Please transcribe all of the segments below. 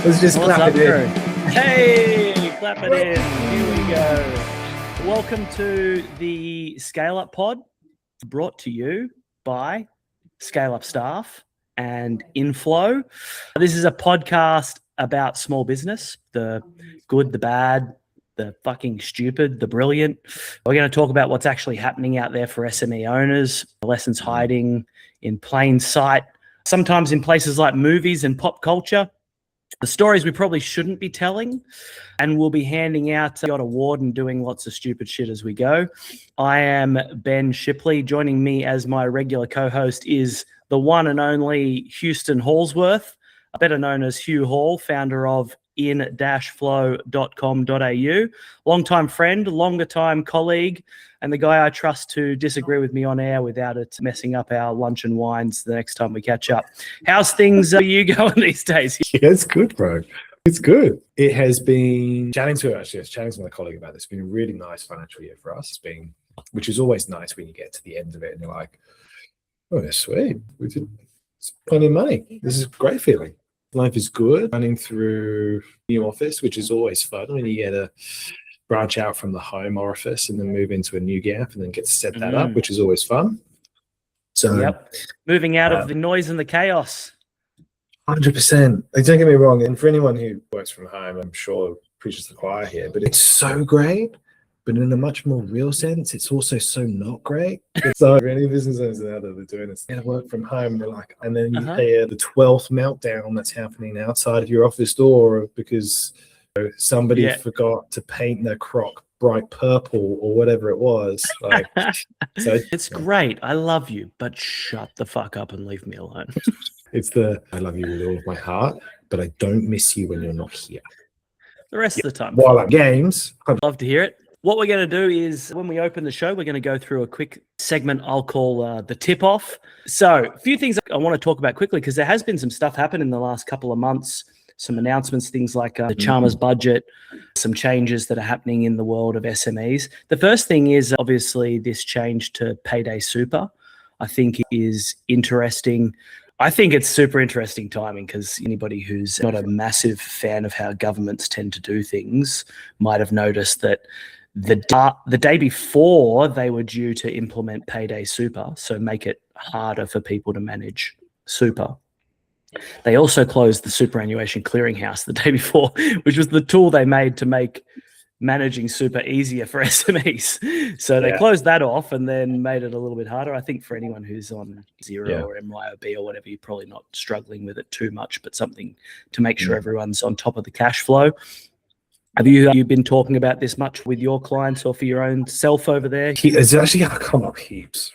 Let's just What's clap up, it in. crew? Hey, clap it in. Here we go. Welcome to the ScaleUp Pod, brought to you by ScaleUp Staff and Inflow. This is a podcast about small business, the good, the bad, the fucking stupid, the brilliant. We're going to talk about what's actually happening out there for SME owners, the lessons hiding in plain sight, sometimes in places like movies and pop culture, the stories we probably shouldn't be telling, and we'll be handing out the award and doing lots of stupid shit as we go. I am Ben Shipley. Joining me as my regular co-host is the one and only Houston Hallsworth, better known as Hugh Hall, founder of in-flow.com.au, longtime friend, longer time colleague, and the guy I trust to disagree with me on air without it messing up our lunch and wines the next time we catch up. How's things are you going these days? Yeah, it's good, bro. It's good. It has been chatting to my colleague about this. It's been a really nice financial year for us. It's been, which is always nice when you get to the end of it and you're like, oh, that's sweet. We did plenty of money. This is a great feeling. Life is good. Running through new office, which is always fun when you get to branch out from the home office and then move into a new gap and then get to set that up, which is always fun. So, moving out of the noise and the chaos. 100%. Like, don't get me wrong. And for anyone who works from home, I'm sure preaches the choir here, but it's so great. But in a much more real sense, it's also so not great. So for any business owners out there that are doing this, they work from home, and they're like, and then you hear the 12th meltdown that's happening outside of your office door because somebody forgot to paint their crock bright purple or whatever it was. Like, so it's great. I love you, but shut the fuck up and leave me alone. It's I love you with all of my heart, but I don't miss you when you're not here. The rest of the time. While I'm games, I'd love to hear it. What we're going to do is when we open the show, we're going to go through a quick segment I'll call the tip-off. So a few things I want to talk about quickly because there has been some stuff happen in the last couple of months, some announcements, things like the Chalmers budget, some changes that are happening in the world of SMEs. The first thing is obviously this change to payday super. I think is interesting. I think it's super interesting timing because anybody who's not a massive fan of how governments tend to do things might have noticed that the day before they were due to implement payday super, so make it harder for people to manage super. They also closed the superannuation clearinghouse the day before, which was the tool they made to make managing super easier for SMEs. So they closed that off and then made it a little bit harder. I think for anyone who's on Xero or MYOB or whatever, you're probably not struggling with it too much, but something to make sure everyone's on top of the cash flow. Have you been talking about this much with your clients or for your own self over there? It's actually come up heaps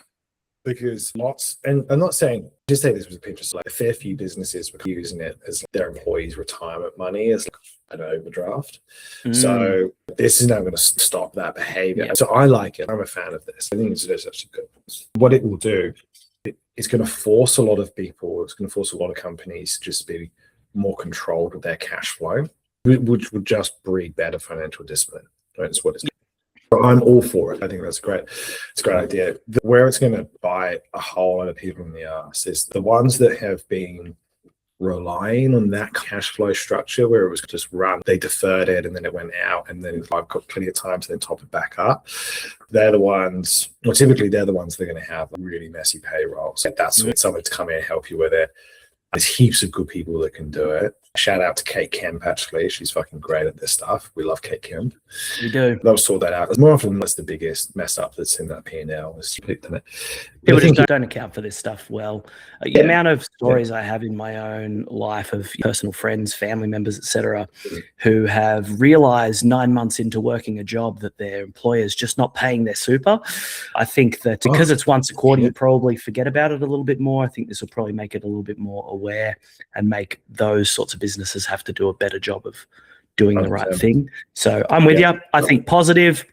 because lots, and I'm not saying, just say this was a picture, so like a fair few businesses were using it as their employees' retirement money as like an overdraft. So this is now going to stop that behavior. So I like it. I'm a fan of this. I think it's actually good. What it will do, it's going to force a lot of people, it's going to force a lot of companies to just be more controlled with their cash flow, which would just breed better financial discipline. Right? That's what it's. I'm all for it. I think that's it's a great idea. Where it's going to bite a whole lot of people in the ass is the ones that have been relying on that cash flow structure where it was just run, they deferred it and then it went out and then I've got plenty of time to then top it back up. They're the ones, well, typically they're the ones that are going to have really messy payrolls. That's when someone to come in and help you with it. There's heaps of good people that can do it. Shout out to Kate Kemp, actually. She's fucking great at this stuff. We love Kate Kemp. We do. They'll sort that out. More often than that's the biggest mess up that's in that P&L. People just don't account for this stuff well. The amount of stories I have in my own life of personal friends, family members, etc., who have realized 9 months into working a job that their employer's just not paying their super. I think that because it's once a quarter, you probably forget about it a little bit more. I think this will probably make it a little bit more aware and make those sorts of businesses have to do a better job of doing the right thing. So I'm with you. I think positive.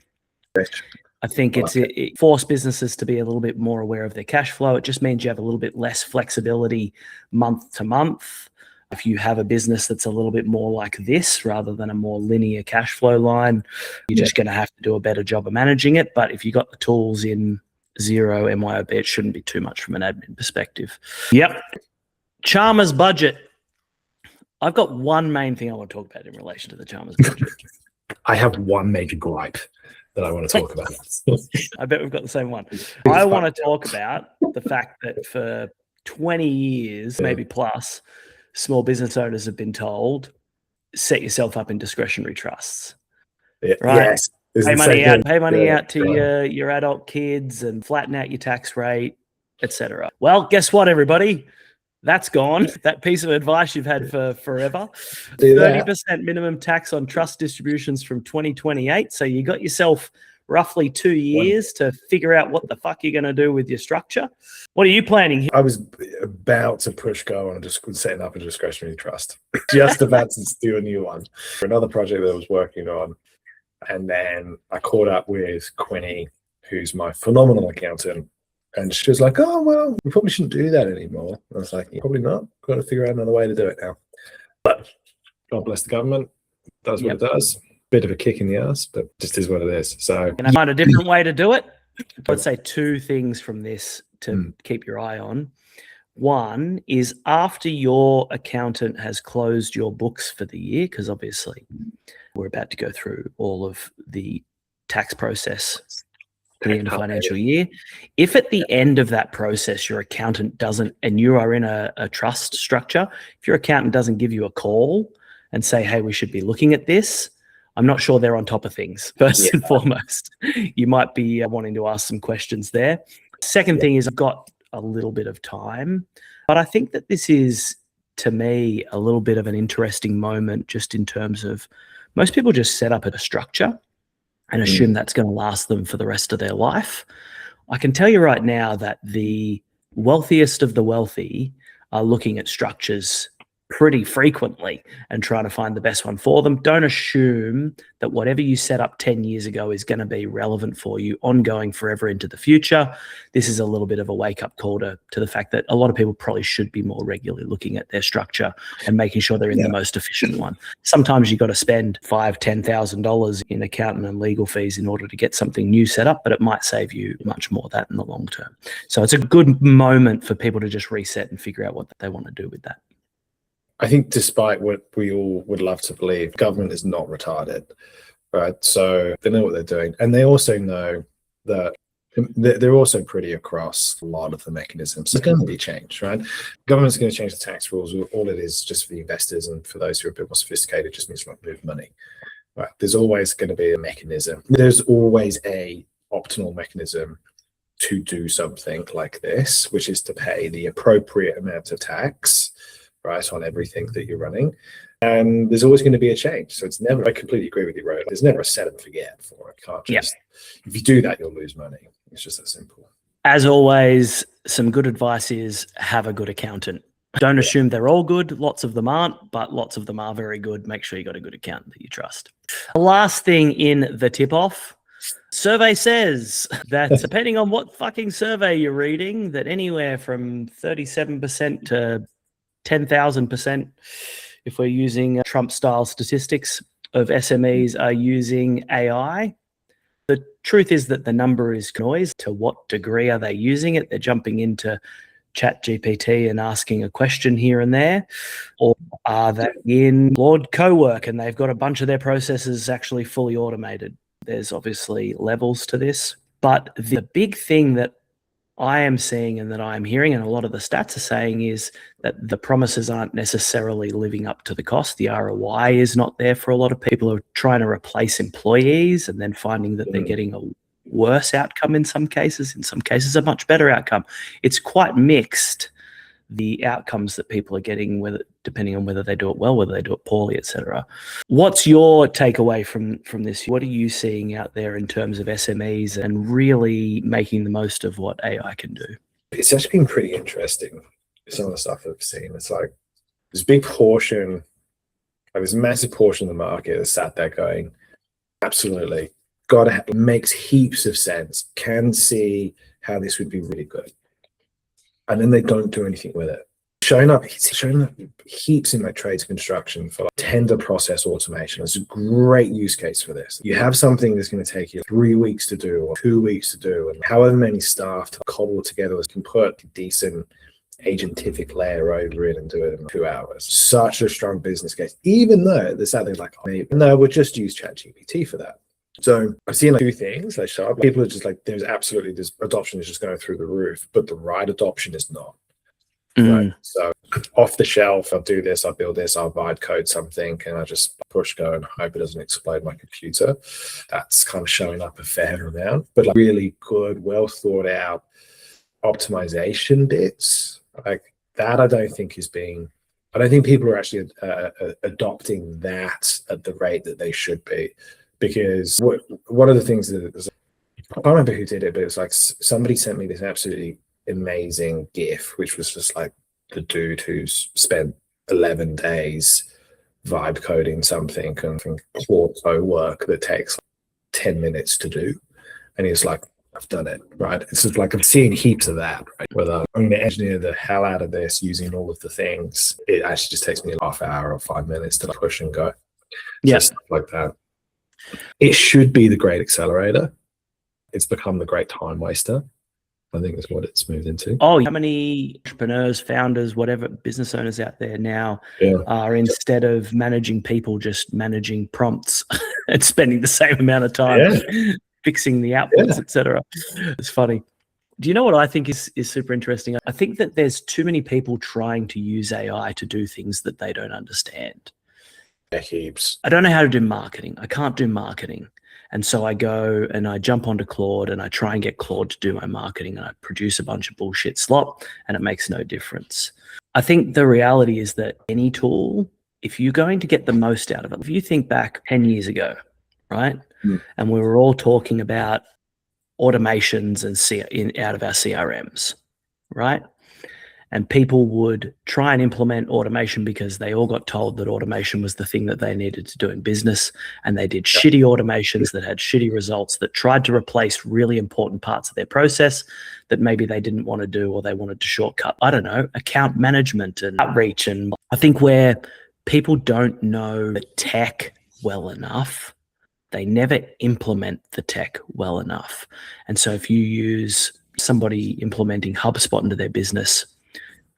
I think it forced businesses to be a little bit more aware of their cash flow. It just means you have a little bit less flexibility month to month. If you have a business that's a little bit more like this rather than a more linear cash flow line, you're just going to have to do a better job of managing it. But if you got the tools in Xero, MYOB, it shouldn't be too much from an admin perspective. Yep. Chalmers budget. I've got one main thing I want to talk about in relation to the Chalmers project. I have one major gripe that I want to talk about. I bet we've got the same one. I want to talk about the fact that for 20 years, maybe plus, small business owners have been told, set yourself up in discretionary trusts. Yeah, right? Yes. Pay money out to your adult kids and flatten out your tax rate, etc. Well, guess what, everybody? That's gone. That piece of advice you've had for forever. 30% minimum tax on trust distributions from 2028. So you got yourself roughly 2 years to figure out what the fuck you're going to do with your structure. What are you planning here? I was about to push go on just setting up a discretionary trust. Just about to do a new one for another project that I was working on. And then I caught up with Quinny, who's my phenomenal accountant. And she was like, oh, well, we probably shouldn't do that anymore. I was like, yeah, probably not. Got to figure out another way to do it now. But God bless the government. Does what it does. Bit of a kick in the ass, but just is what it is. So, can I find a different way to do it? I'd say two things from this to keep your eye on. One is after your accountant has closed your books for the year, because obviously we're about to go through all of the tax process for the end of financial year. If at the end of that process your accountant doesn't, and you are in a trust structure, if your accountant doesn't give you a call and say, hey, we should be looking at this, I'm not sure they're on top of things, first and foremost. You might be wanting to ask some questions there. Second thing is I've got a little bit of time, but I think that this is, to me, a little bit of an interesting moment just in terms of most people just set up a structure and assume that's going to last them for the rest of their life. I can tell you right now that the wealthiest of the wealthy are looking at structures pretty frequently and trying to find the best one for them. Don't assume that whatever you set up 10 years ago is going to be relevant for you ongoing forever into the future. This is a little bit of a wake-up call to the fact that a lot of people probably should be more regularly looking at their structure and making sure they're in the most efficient one. Sometimes you've got to spend $5,000, $10,000 in accountant and legal fees in order to get something new set up, but it might save you much more of that in the long term. So it's a good moment for people to just reset and figure out what they want to do with that. I think despite what we all would love to believe, government is not retarded, right? So they know what they're doing. And they also know that they're also pretty across a lot of the mechanisms. There's going to be change, right? Government's going to change the tax rules. All it is just for the investors and for those who are a bit more sophisticated, just means not move money, right? There's always going to be a mechanism. There's always a optimal mechanism to do something like this, which is to pay the appropriate amount of tax, right, on everything that you're running. And there's always going to be a change. So it's never, I completely agree with you, right? There's never a set and forget for it. Can't just, if you do that, you'll lose money. It's just that simple. As always, some good advice is have a good accountant. Don't assume they're all good. Lots of them aren't, but lots of them are very good. Make sure you got a good accountant that you trust. Last thing in the tip-off, survey says that depending on what fucking survey you're reading, that anywhere from 37% to 10,000%, if we're using Trump-style statistics, of SMEs are using AI. The truth is that the number is noise. To what degree are they using it? They're jumping into ChatGPT and asking a question here and there, or are they in Claude Cowork and they've got a bunch of their processes actually fully automated? There's obviously levels to this, but the big thing that I am seeing and that I'm hearing, and a lot of the stats are saying, is that the promises aren't necessarily living up to the cost. The ROI is not there for a lot of people who are trying to replace employees and then finding that they're getting a worse outcome in some cases a much better outcome. It's quite mixed, the outcomes that people are getting, whether depending on whether they do it well, whether they do it poorly, etc. What's your takeaway from this? What are you seeing out there in terms of SMEs and really making the most of what AI can do? It's actually been pretty interesting, some of the stuff I've seen. It's like there's a big portion, like this massive portion of the market that's sat there going, absolutely, it makes heaps of sense, can see how this would be really good. And then they don't do anything with it. Showing up heaps in my trades construction for like tender process automation. It's a great use case for this. You have something that's going to take you 3 weeks to do or 2 weeks to do, and however many staff to cobble together can put decent agentific layer over it and do it in 2 hours. Such a strong business case, even though there's something like, no, we'll just use ChatGPT for that. So I've seen like 2 things like sharp. People are just like, this adoption is just going through the roof, but the right adoption is not. Right. So off the shelf, I'll do this, I'll build this, I'll vibe code something, and I just push go and hope it doesn't explode my computer. That's kind of showing up a fair amount, but like really good, well thought out optimization bits like that, I don't think people are actually adopting that at the rate that they should be. Because one of the things that I can't remember who did it, but it was like somebody sent me this absolutely amazing GIF, which was just like the dude who's spent 11 days vibe coding something and auto work that takes 10 minutes to do. And he's like, I've done it, right? It's just like I'm seeing heaps of that, right? Whether I'm going to engineer the hell out of this using all of the things, it actually just takes me a half hour or 5 minutes to push and go. Yes, stuff like that. It should be the great accelerator. It's become the great time waster. I think that's what it's moved into. Oh, how many entrepreneurs, founders, whatever business owners out there now are, instead of managing people, just managing prompts and spending the same amount of time fixing the outputs, etc. It's funny. Do you know what I think is super interesting? I think that there's too many people trying to use AI to do things that they don't understand. Heaps. I don't know how to do marketing. I can't do marketing. And so I go and I jump onto Claude and I try and get Claude to do my marketing, and I produce a bunch of bullshit slop and it makes no difference. I think the reality is that any tool, if you're going to get the most out of it, if you think back 10 years ago, right? And we were all talking about automations and out of our CRMs, right? And people would try and implement automation because they all got told that automation was the thing that they needed to do in business. And they did shitty automations that had shitty results, that tried to replace really important parts of their process that maybe they didn't want to do, or they wanted to shortcut, I don't know, account management and outreach. And I think where people don't know the tech well enough, they never implement the tech well enough. And so if you use somebody implementing HubSpot into their business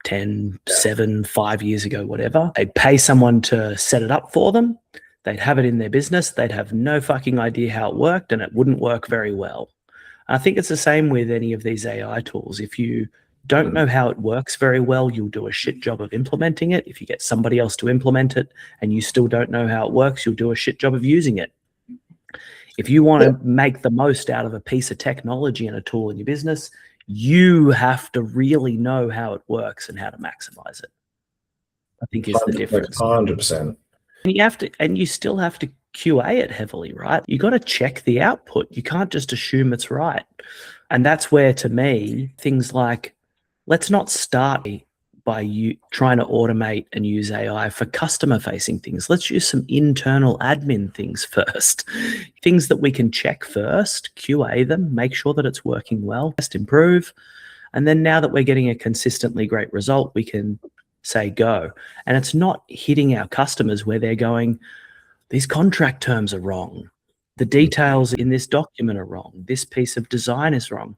10, 7, 5 years ago, whatever, they'd pay someone to set it up for them. They'd have it in their business. They'd have no fucking idea how it worked, and it wouldn't work very well. I think it's the same with any of these AI tools. If you don't know how it works very well, you'll do a shit job of implementing it. If you get somebody else to implement it and you still don't know how it works, you'll do a shit job of using it. If you want to make the most out of a piece of technology and a tool in your business, you have to really know how it works and how to maximize it. I think is the difference. 100%. And you still have to QA it heavily, right? You got to check the output. You can't just assume it's right. And that's where, to me, things like, let's not start by you trying to automate and use AI for customer-facing things. Let's use some internal admin things first. Things that we can check first, QA them, make sure that it's working well, test, improve. And then now that we're getting a consistently great result, we can say go. And it's not hitting our customers where they're going, these contract terms are wrong. The details in this document are wrong. This piece of design is wrong.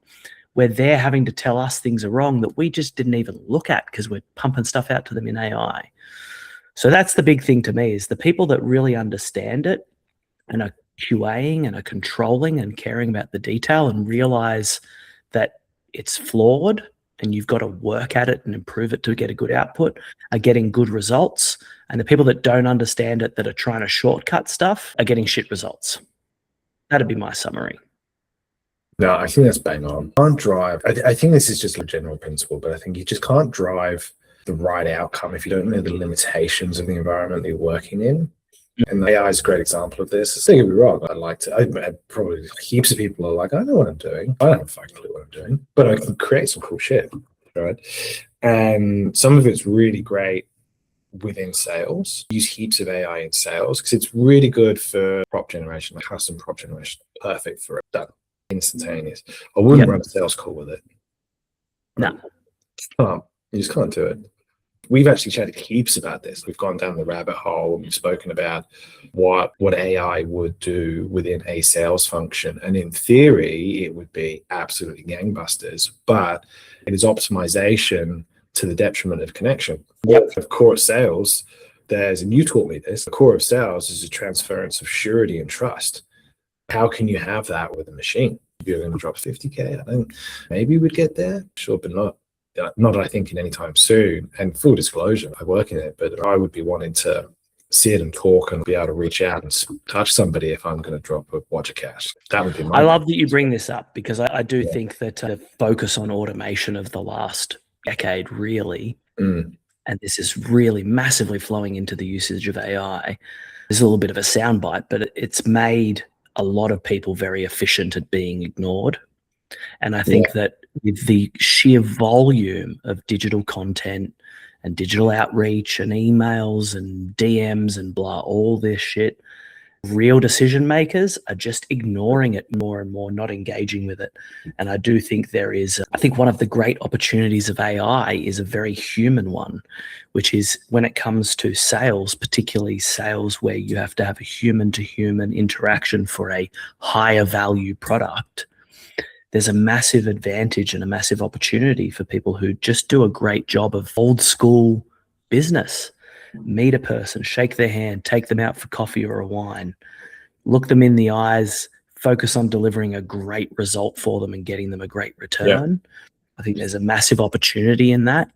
Where they're having to tell us things are wrong that we just didn't even look at because we're pumping stuff out to them in AI. So that's the big thing to me, is the people that really understand it and are QAing and are controlling and caring about the detail and realize that it's flawed and you've got to work at it and improve it to get a good output, are getting good results. And the people that don't understand it, that are trying to shortcut stuff, are getting shit results. That'd be my summary. No, I think that's bang on. Can't drive. I think this is just a general principle, but I think you just can't drive the right outcome if you don't know the limitations of the environment that you're working in. And AI is a great example of this. Don't get me wrong, I probably heaps of people are like, I know what I'm doing. I don't have a fucking clue what I'm doing, but I can create some cool shit, right? And some of it's really great within sales. Use heaps of AI in sales because it's really good for prop generation, like custom prop generation. Perfect for it. Done. Instantaneous. I wouldn't run a sales call with it. No. You just can't do it. We've actually chatted heaps about this. We've gone down the rabbit hole and we've spoken about what AI would do within a sales function. And in theory, it would be absolutely gangbusters, but it is optimization to the detriment of connection. Yep. Of core of sales, and you taught me this, the core of sales is a transference of surety and trust. How can you have that with a machine? You're going to drop 50K. I think maybe we'd get there. Sure, but not I think in any time soon. And full disclosure, I work in it, but I would be wanting to sit and talk and be able to reach out and touch somebody if I'm going to drop a watch of cash. That would be my. I love that you bring this up, because I do think that the focus on automation of the last decade really, and this is really massively flowing into the usage of AI. There's a little bit of a soundbite, but it's made a lot of people very efficient at being ignored. And I think that with the sheer volume of digital content and digital outreach and emails and DMs and blah, all this shit, real decision makers are just ignoring it more and more, not engaging with it. And I do think I think one of the great opportunities of AI is a very human one, which is when it comes to sales, particularly sales where you have to have a human to human interaction for a higher value product. There's a massive advantage and a massive opportunity for people who just do a great job of old school business. Meet a person, shake their hand, take them out for coffee or a wine, look them in the eyes, focus on delivering a great result for them and getting them a great return. I think there's a massive opportunity in that.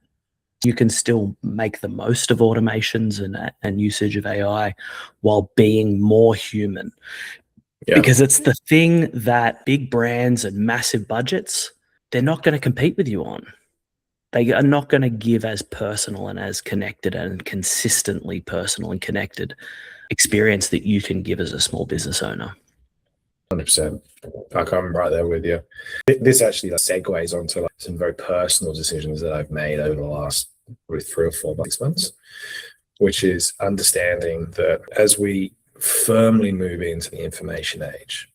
You can still make the most of automations and usage of AI while being more human. Because it's the thing that big brands and massive budgets, they're not going to compete with you on. They are not going to give as personal and as connected and consistently personal and connected experience that you can give as a small business owner. 100%. I'm right there with you. This actually segues onto some very personal decisions that I've made over the last 3 or 4 months, which is understanding that as we firmly move into the information age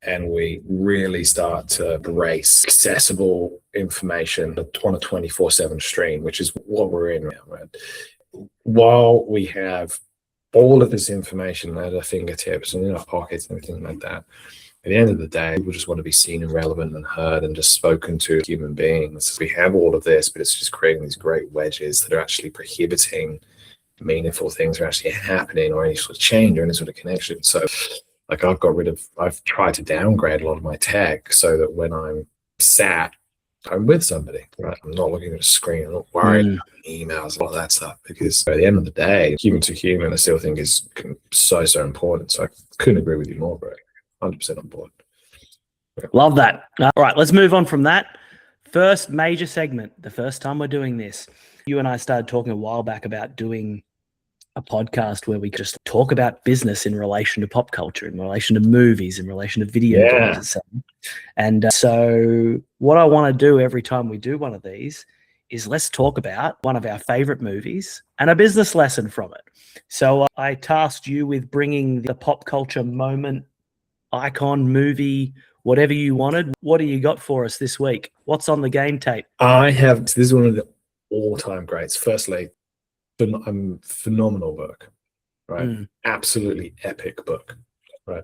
and we really start to embrace accessible information on a 24/7 stream, which is what we're in now, right? While we have all of this information at our fingertips and in our pockets and everything like that, at the end of the day, people just want to be seen and relevant and heard and just spoken to human beings. We have all of this, but it's just creating these great wedges that are actually prohibiting meaningful things are actually happening or any sort of change or any sort of connection. So like I've tried to downgrade a lot of my tech so that when I'm I'm with somebody, right? I'm not looking at a screen, I'm not worried about emails, all that stuff, because at the end of the day, human to human, I still think is so important. So I couldn't agree with you more, bro. 100% on board. Love that. All right, let's move on from that. First major segment, the first time we're doing this. You and I started talking a while back about doing a podcast where we just talk about business in relation to pop culture, in relation to movies, in relation to video games, etc. And so what I want to do every time we do one of these is let's talk about one of our favorite movies and a business lesson from it. So I tasked you with bringing the pop culture moment, icon, movie, whatever you wanted. What do you got for us this week? What's on the game tape? This is one of the all-time greats. Firstly, phenomenal book, right? Absolutely epic book, right?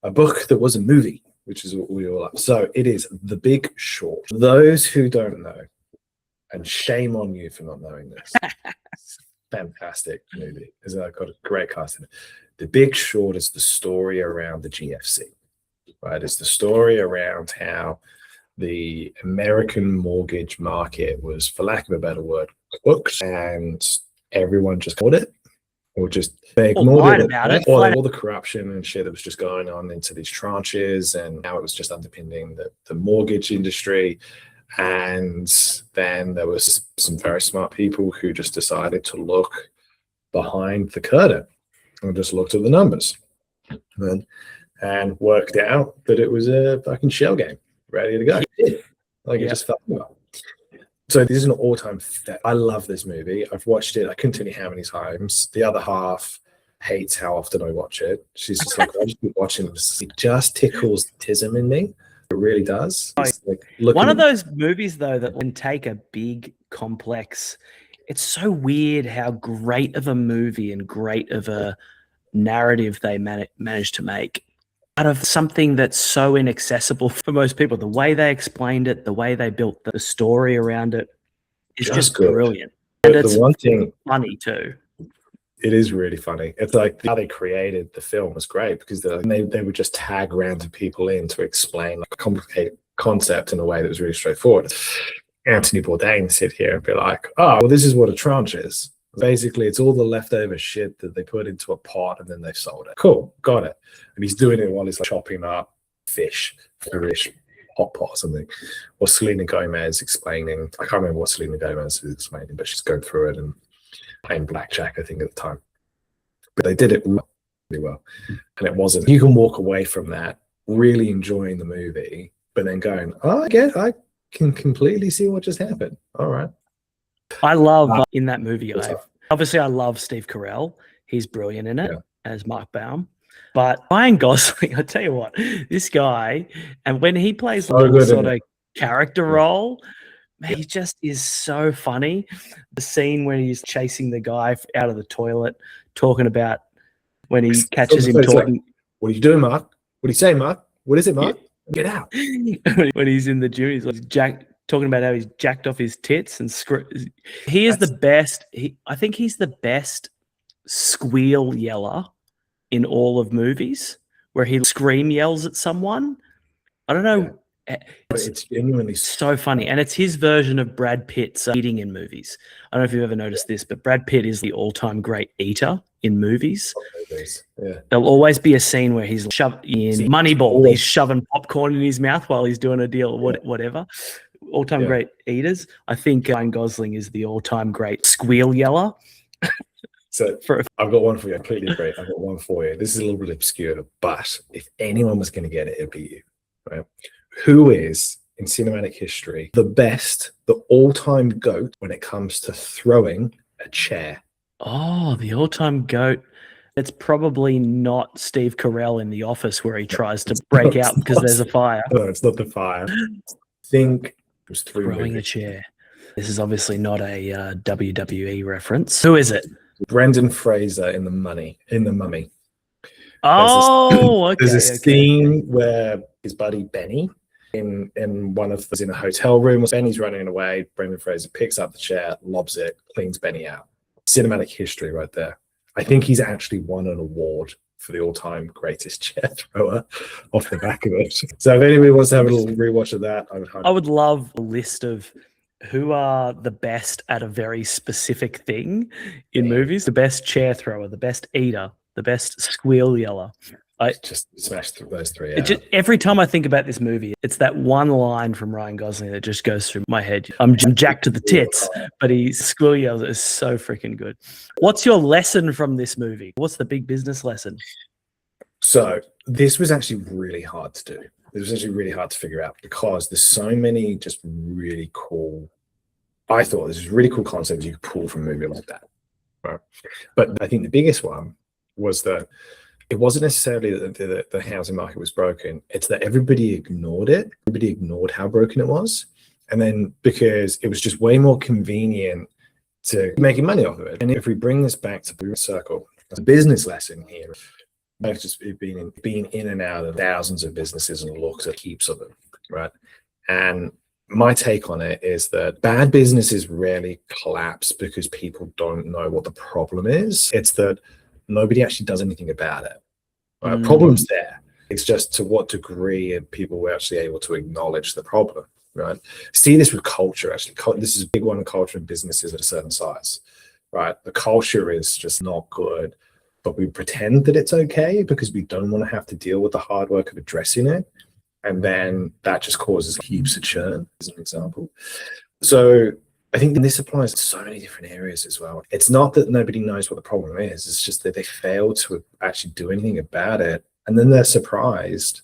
A book that was a movie, which is what we all love. So it is The Big Short. Those who don't know, and shame on you for not knowing this, fantastic movie. It's got a great cast in it. The Big Short is the story around the GFC, right? It's the story around how the American mortgage market was, for lack of a better word, cooked, and everyone just called it, or just they ignored it, about it. All the corruption and shit that was just going on into these tranches, and how it was just underpinning the mortgage industry. And then there was some very smart people who just decided to look behind the curtain and just looked at the numbers and worked out that it was a fucking shell game ready to go. It just felt well. So this is an all-time. I love this movie. I've watched it. I couldn't tell you how many times. The other half hates how often I watch it. She's just like, I just keep watching this. It just tickles the tism in me. It really does. Like one of those movies, though, that can take a big, complex. It's so weird how great of a movie and great of a narrative they managed to make out of something that's so inaccessible for most people. The way they explained it, the way they built the story around it, is just good. brilliant. And it's The one thing, funny too. it is really funny. It's like how they created the film was great because they would just tag random people in to explain like a complicated concept in a way that was really straightforward. Anthony Bourdain sit here and be like, oh, well, this is what a tranche is. Basically, it's all the leftover shit that they put into a pot and then they sold it. Cool, got it. And he's doing it while he's like chopping up fish hot pot or something. Or Selena Gomez explaining, I can't remember what Selena Gomez is explaining, but she's going through it and playing blackjack, I think, at the time. But they did it really well. And it wasn't, you can walk away from that really enjoying the movie, but then going, oh, I can completely see what just happened. All right. I love in that movie. Obviously, I love Steve Carell. He's brilliant in it as Mark Baum. But Ryan Gosling, I tell you what, this guy, and when he plays like a sort of character role, man, he just is so funny. The scene where he's chasing the guy out of the toilet, talking about when he catches him talking. Like, what are you doing, Mark? What are you saying, Mark? What is it, Mark? Get out. When he's in the gym, he's like talking about how he's jacked off his tits and he is the best. I think he's the best squeal yeller in all of movies, where he scream yells at someone. I don't know. Yeah. It's genuinely so funny. And it's his version of Brad Pitt's eating in movies. I don't know if you've ever noticed this, but Brad Pitt is the all-time great eater in movies. Yeah. There'll always be a scene where he's shoved in Moneyball. He's shoving popcorn in his mouth while he's doing a deal or whatever. All-time great eaters. I think Ryan Gosling is the all-time great squeal yeller. So I've got one for you. I completely agree. I've got one for you. This is a little bit obscure, but if anyone was going to get it, it'd be you. Right? Who is, in cinematic history, the all-time GOAT when it comes to throwing a chair? Oh, the all-time GOAT. It's probably not Steve Carell in The Office where he tries to break out because there's a fire. No, it's not the fire. I think it was throwing a chair. This is obviously not a WWE reference. Who is it? Brendan Fraser in The Mummy. Oh, there's a scene where his buddy Benny in a hotel room. Benny's running away. Brendan Fraser picks up the chair, lobs it, cleans Benny out. Cinematic history right there. I think he's actually won an award for the all-time greatest chair thrower off the back of it. So if anybody wants to have a little rewatch of that, I would love a list of who are the best at a very specific thing in movies. The best chair thrower, the best eater, the best squeal yeller. I just smashed through those three out. Every time I think about this movie, it's that one line from Ryan Gosling that just goes through my head. I'm jacked to the tits, but his squeal yell is so freaking good. What's your lesson from this movie? What's the big business lesson? So this was actually really hard to do. It was actually really hard to figure out because there's so many just really cool. I thought this was really cool concepts you could pull from a movie like that. Right? But I think the biggest one was that it wasn't necessarily that the housing market was broken. It's that everybody ignored it. Everybody ignored how broken it was. And then because it was just way more convenient to making money off of it. And if we bring this back to the circle, it's a business lesson here. I've just been in and out of thousands of businesses and looked at heaps of them, right? And my take on it is that bad businesses rarely collapse because people don't know what the problem is. It's that nobody actually does anything about it. Right? Problem's there. It's just to what degree people were actually able to acknowledge the problem, right? See this with culture, actually. This is a big one in culture in businesses at a certain size, right? The culture is just not good, but we pretend that it's okay because we don't want to have to deal with the hard work of addressing it. And then that just causes heaps of churn, as an example. So I think this applies to so many different areas as well. It's not that nobody knows what the problem is. It's just that they fail to actually do anything about it. And then they're surprised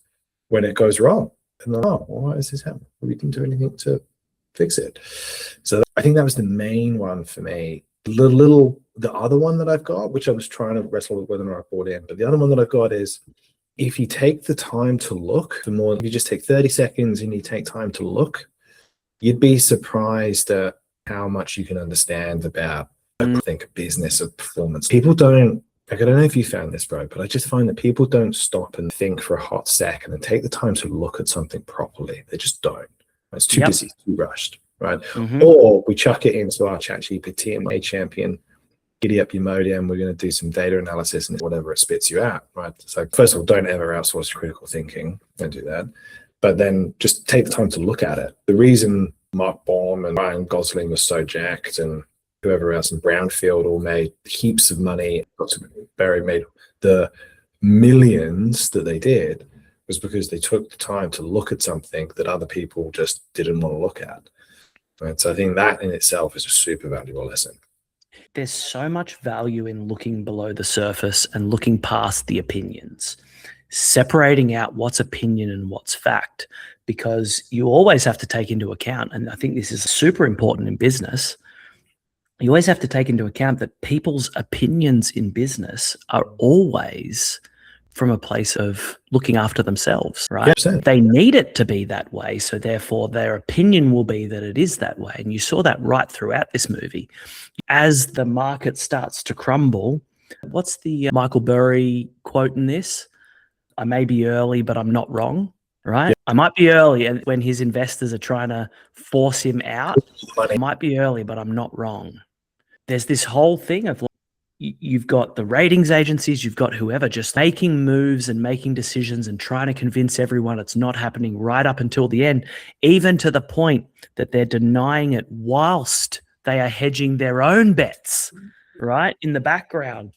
when it goes wrong. And they're like, oh, well, why is this happening? We didn't do anything to fix it. So I think that was the main one for me. The other one that I've got, which I was trying to wrestle with whether or not I brought in, but the other one that I've got is if you take the time to look, if you just take 30 seconds and you take time to look, you'd be surprised at how much you can understand about, I think, business or performance. People don't, like, I don't know if you found this, bro, but I just find that people don't stop and think for a hot second and take the time to look at something properly. They just don't. It's too busy, too rushed. right? Mhm. Or we chuck it into our ChatGPT and a champion, giddy up your modem, we're going to do some data analysis and whatever it spits you out, right? So first of all, don't ever outsource critical thinking. Don't do that. But then just take the time to look at it. The reason Mark Baum and Ryan Gosling were so jacked and whoever else in Brownfield all made heaps of money, Barry made the millions that they did, was because they took the time to look at something that other people just didn't want to look at. Right? So I think that in itself is a super valuable lesson. There's so much value in looking below the surface and looking past the opinions, separating out what's opinion and what's fact, because you always have to take into account, and I think this is super important in business, you always have to take into account that people's opinions in business are always from a place of looking after themselves, right? 100%. They need it to be that way, so therefore their opinion will be that it is that way. And you saw that right throughout this movie. As the market starts to crumble, what's the Michael Burry quote in this? I may be early, but I'm not wrong, right? Yeah. I might be early, and when his investors are trying to force him out, I might be early, but I'm not wrong. There's this whole thing of you've got the ratings agencies, you've got whoever just making moves and making decisions and trying to convince everyone it's not happening right up until the end, even to the point that they're denying it whilst they are hedging their own bets, right, in the background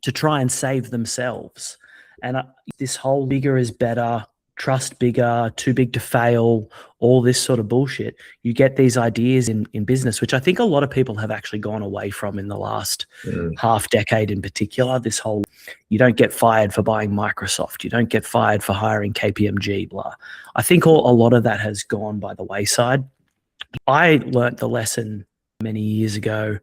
to try and save themselves. And this whole bigger is better, trust bigger, too big to fail, all this sort of bullshit. You get these ideas in business, which I think a lot of people have actually gone away from in the last half decade in particular. This whole, you don't get fired for buying Microsoft. You don't get fired for hiring KPMG, blah. I think a lot of that has gone by the wayside. I learnt the lesson many years ago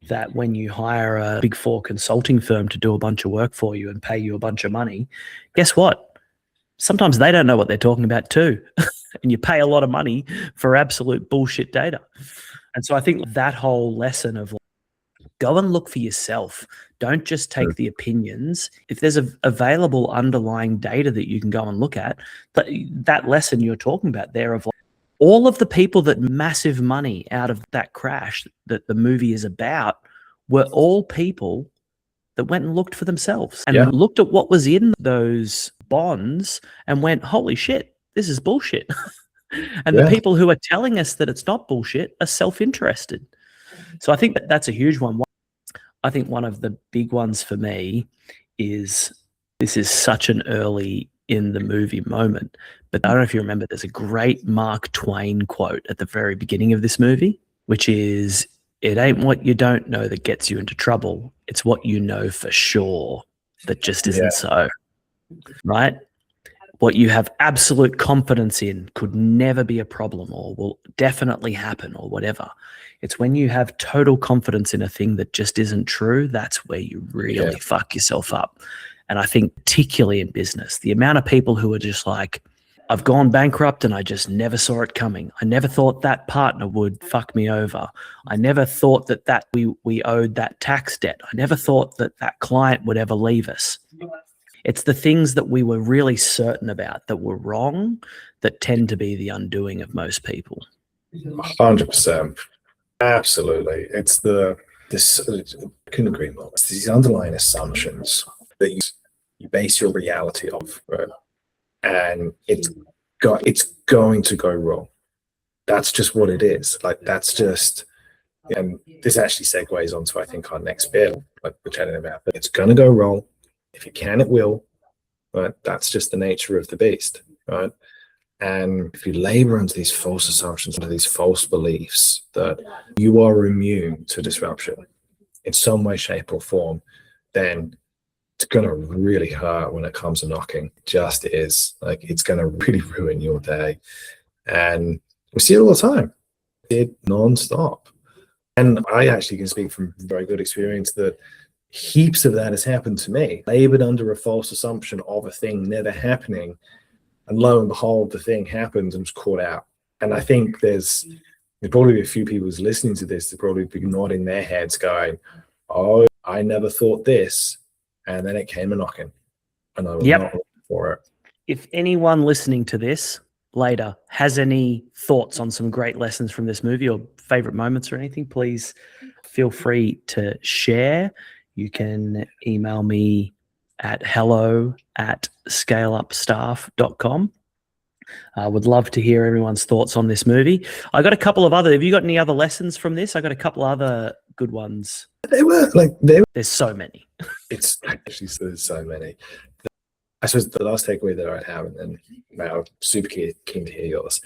that when you hire a Big Four consulting firm to do a bunch of work for you and pay you a bunch of money, guess what? Sometimes they don't know what they're talking about too. And you pay a lot of money for absolute bullshit data. And so I think that whole lesson of go and look for yourself. Don't just take the opinions. If there's available underlying data that you can go and look at, that lesson you're talking about there of all of the people that massive money out of that crash that the movie is about were all people that went and looked for themselves and looked at what was in those bonds and went, holy shit, this is bullshit. And the people who are telling us that it's not bullshit are self-interested. So I think that's a huge one. I think one of the big ones for me is this is such an early in the movie moment, but I don't know if you remember, there's a great Mark Twain quote at the very beginning of this movie, which is, it ain't what you don't know that gets you into trouble. It's what you know for sure that just isn't so, right? What you have absolute confidence in could never be a problem or will definitely happen or whatever. It's when you have total confidence in a thing that just isn't true, that's where you really fuck yourself up. And I think particularly in business, the amount of people who are just like, I've gone bankrupt and I just never saw it coming. I never thought that partner would fuck me over. I never thought that we owed that tax debt. I never thought that client would ever leave us. It's the things that we were really certain about that were wrong that tend to be the undoing of most people. 100%. Absolutely. It's I couldn't agree more. It's these underlying assumptions that you base your reality off, right? And it's going to go wrong. That's just what it is. Like, that's just, and this actually segues onto, I think, our next bit, like we're chatting about, but it's going to go wrong. If it can, it will, right? That's just the nature of the beast, right? And if you labor into these false assumptions, into these false beliefs that you are immune to disruption in some way, shape, or form, then it's going to really hurt when it comes to knocking. It just is. Like, it's going to really ruin your day. And we see it all the time. It non-stop. And I actually can speak from very good experience that heaps of that has happened to me. Labored under a false assumption of a thing never happening. And lo and behold, the thing happened and was caught out. And I think there's probably a few people who's listening to this, they're probably be nodding their heads going, oh, I never thought this. And then it came a knocking. And I was not looking for it. If anyone listening to this later has any thoughts on some great lessons from this movie or favorite moments or anything, please feel free to share. You can email me at hello@scaleupstaff.com. I would love to hear everyone's thoughts on this movie. I got a couple of other. Have you got any other lessons from this? I got a couple other good ones. There's so many. It's actually there's so many. I suppose the last takeaway that I have, and then now I'm super keen to hear yours,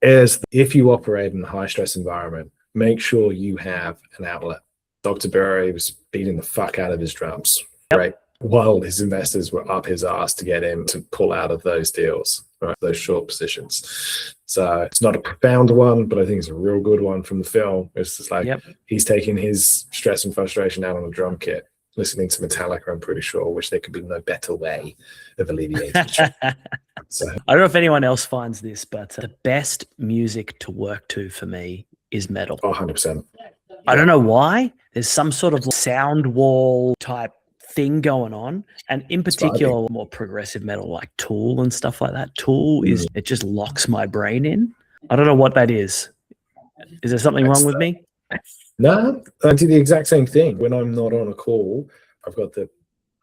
is if you operate in a high stress environment, make sure you have an outlet. Dr. Berry was beating the fuck out of his drums, right? While his investors were up his ass to get him to pull out of those deals, right? Those short positions. So it's not a profound one, but I think it's a real good one from the film. It's just like he's taking his stress and frustration out on a drum kit, listening to Metallica, I'm pretty sure, which there could be no better way of alleviating. So I don't know if anyone else finds this, but the best music to work to for me is metal. 100%. I don't know why. There's some sort of sound wall type thing going on, and in particular more progressive metal like Tool and stuff like that. Tool is it just locks my brain in. I don't know what that is. Is there something wrong with me? No, I do the exact same thing. When I'm not on a call, I've got the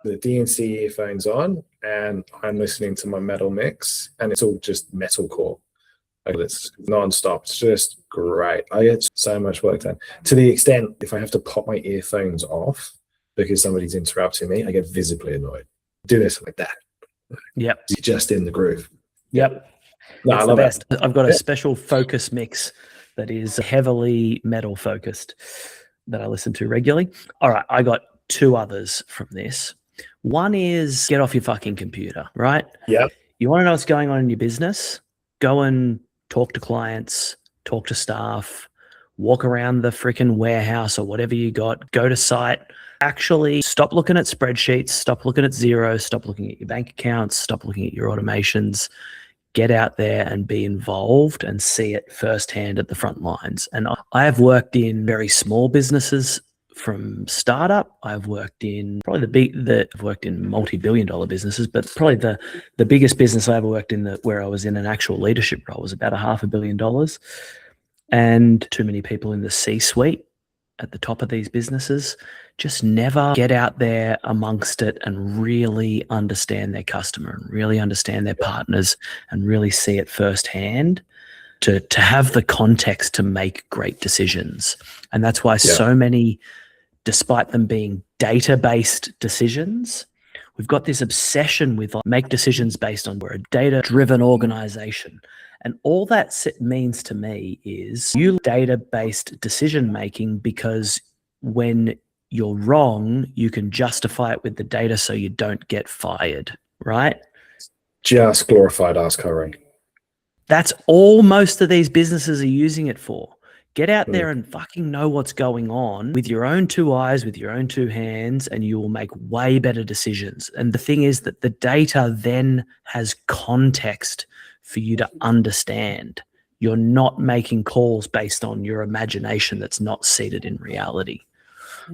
DNC earphones on and I'm listening to my metal mix, and it's all just metalcore. Like it's non-stop. It's just great. I get so much work done. To the extent, if I have to pop my earphones off because somebody's interrupting me, I get visibly annoyed. Do this like that. Yep. You're just in the groove. Yep. No, it's I love the best. it. I've got a special focus mix that is heavily metal focused that I listen to regularly. All right. I got two others from this. One is get off your fucking computer, right? Yep. You want to know what's going on in your business? Go and talk to clients, talk to staff, walk around the freaking warehouse or whatever you got, go to site. Actually, stop looking at spreadsheets, stop looking at zeros, stop looking at your bank accounts, stop looking at your automations. Get out there and be involved and see it firsthand at the front lines. And I have worked in very small businesses from startup. I've worked in I've worked in multi-billion-dollar businesses, but probably the biggest business I ever worked in where I was in an actual leadership role was about $500 million, and too many people in the C-suite at the top of these businesses just never get out there amongst it and really understand their customer and really understand their partners and really see it firsthand to have the context to make great decisions. And that's why so many, despite them being data-based decisions, we've got this obsession with make decisions based on we're a data-driven organization. And all that means to me is you data-based decision-making because when you're wrong, you can justify it with the data so you don't get fired, right? Just glorified ass covering. That's all most of these businesses are using it for. Get out there and fucking know what's going on with your own two eyes, with your own two hands, and you will make way better decisions. And the thing is that the data then has context for you to understand. You're not making calls based on your imagination that's not seated in reality.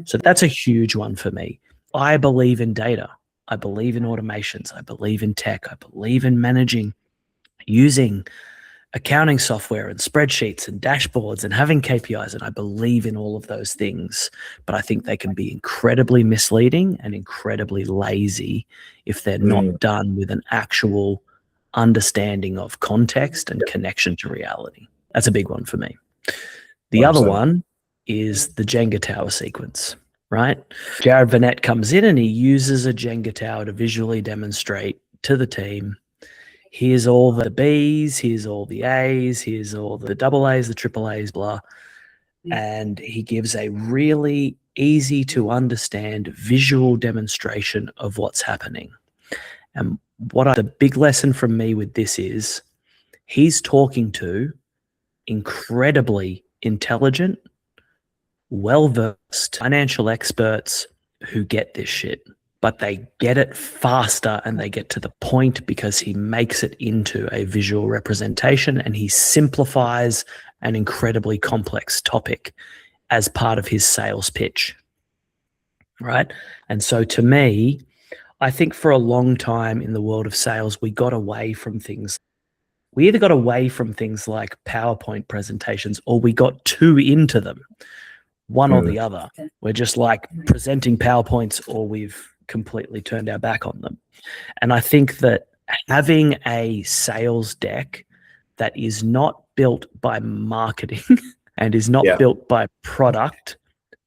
So that's a huge one for me. I believe in data. I believe in automations. I believe in tech. I believe in managing, using accounting software and spreadsheets and dashboards and having KPIs. And I believe in all of those things, but I think they can be incredibly misleading and incredibly lazy if they're not done with an actual understanding of context and connection to reality. That's a big one for me. The other one is the Jenga tower sequence, right? Jared Vanette comes in and he uses a Jenga tower to visually demonstrate to the team, here's all the B's, here's all the A's, here's all the double A's, the triple A's, blah. And he gives a really easy to understand visual demonstration of what's happening. And the big lesson from me with this is he's talking to incredibly intelligent, well-versed financial experts who get this shit, but they get it faster and they get to the point because he makes it into a visual representation and he simplifies an incredibly complex topic as part of his sales pitch, right? And so to me, I think for a long time in the world of sales, we got away from things we either got away from things like PowerPoint presentations or we got too into them, one or the other. We're just like presenting PowerPoints or we've completely turned our back on them. And I think that having a sales deck that is not built by marketing and is not built by product,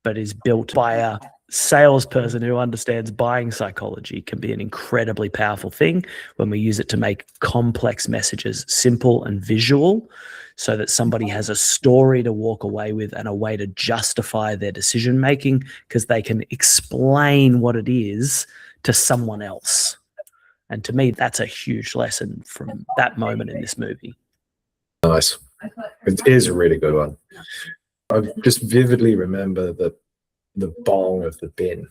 but is built by a salesperson who understands buying psychology can be an incredibly powerful thing when we use it to make complex messages simple and visual so that somebody has a story to walk away with and a way to justify their decision making because they can explain what it is to someone else. And to me, that's a huge lesson from that moment in this movie. Nice. It is a really good one. I just vividly remember the bong of the bin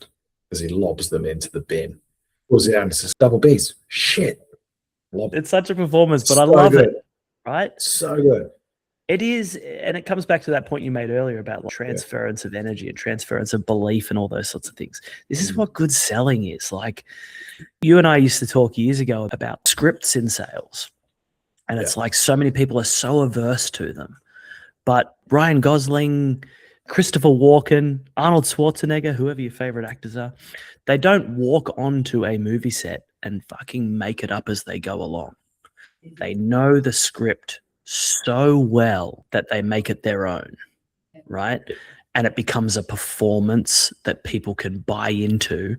as he lobs them into the bin. What was it? And it's double B's. Shit. It's such a performance, but I love it. Right? So good. It is, and it comes back to that point you made earlier about like transference of energy and transference of belief and all those sorts of things. This is what good selling is. Like you and I used to talk years ago about scripts in sales. And it's like so many people are so averse to them. But Ryan Gosling, Christopher Walken, Arnold Schwarzenegger, whoever your favorite actors are, they don't walk onto a movie set and fucking make it up as they go along. They know the script so well that they make it their own, right? And it becomes a performance that people can buy into.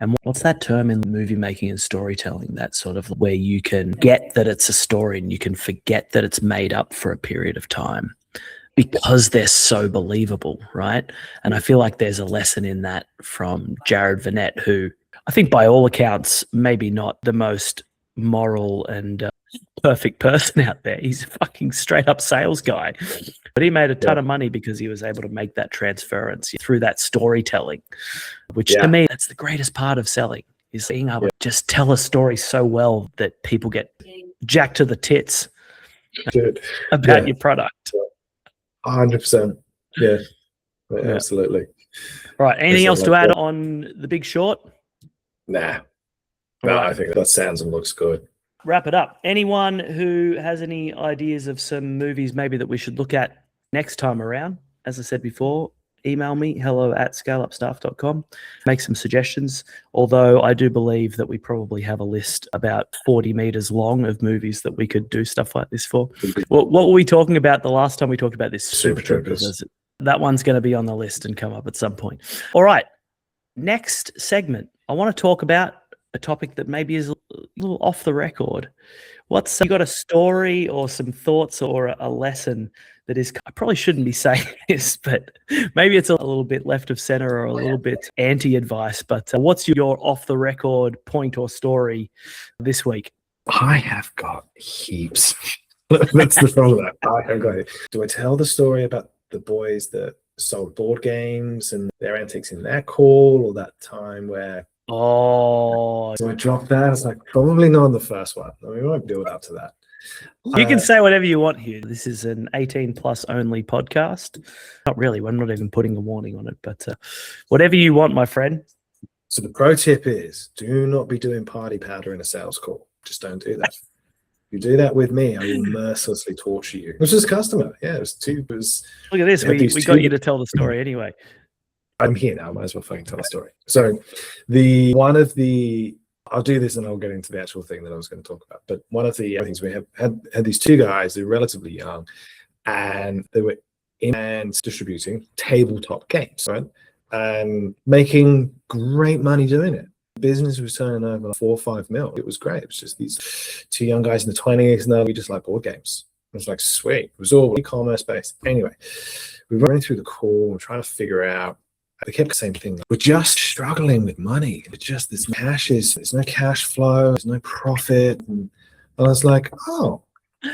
And what's that term in movie making and storytelling? That sort of where you can get that it's a story and you can forget that it's made up for a period of time because they're so believable, right? And I feel like there's a lesson in that from Jared Vanette, who I think by all accounts, maybe not the most moral and perfect person out there. He's a fucking straight up sales guy, but he made a ton of money because he was able to make that transference through that storytelling, which to me, that's the greatest part of selling, is being able to just tell a story so well that people get jacked to the tits about your product. 100%. Yeah, absolutely. All right. Anything else to add on The Big Short? Nah. No, I think that sounds and looks good. Wrap it up. Anyone who has any ideas of some movies maybe that we should look at next time around, as I said before, email me, hello@scaleupstaff.com. Make some suggestions, although I do believe that we probably have a list about 40 meters long of movies that we could do stuff like this for. What were we talking about the last time we talked about this? Super Troopers. That one's going to be on the list and come up at some point. All right. Next segment, I want to talk about a topic that maybe is a little off the record. You got a story or some thoughts or a lesson that is, I probably shouldn't be saying this, but maybe it's a little bit left of center or a little bit anti-advice, but what's your off the record point or story this week? I have got heaps. That's the problem. I have got it. Do I tell the story about the boys that sold board games and their antics in that call, or that time where so I dropped that? It's like probably not on the first one. I mean, we won't build up to that. You can say whatever you want here. This is an 18 plus only podcast. Not really. We're not even putting a warning on it, but whatever you want, my friend. So the pro tip is do not be doing party powder in a sales call. Just don't do that. If you do that with me, I will mercilessly torture you. It was just a customer. Yeah, it was two. Look at this. We got you to tell the story anyway. I'm here now. I might as well fucking tell a story. So I'll do this and I'll get into the actual thing that I was going to talk about. But one of the things we had these two guys, they're relatively young, and they were in and distributing tabletop games, right? And making great money doing it. The business was turning over 4 or 5 mil. It was great. It was just these two young guys in the 20s, and we just like board games. It was like, sweet. It was all e-commerce based. Anyway, we were running through the call, we're trying to figure out. They kept the same thing. We're just struggling with money. It's just there's no cash flow, there's no profit. And I was like, oh,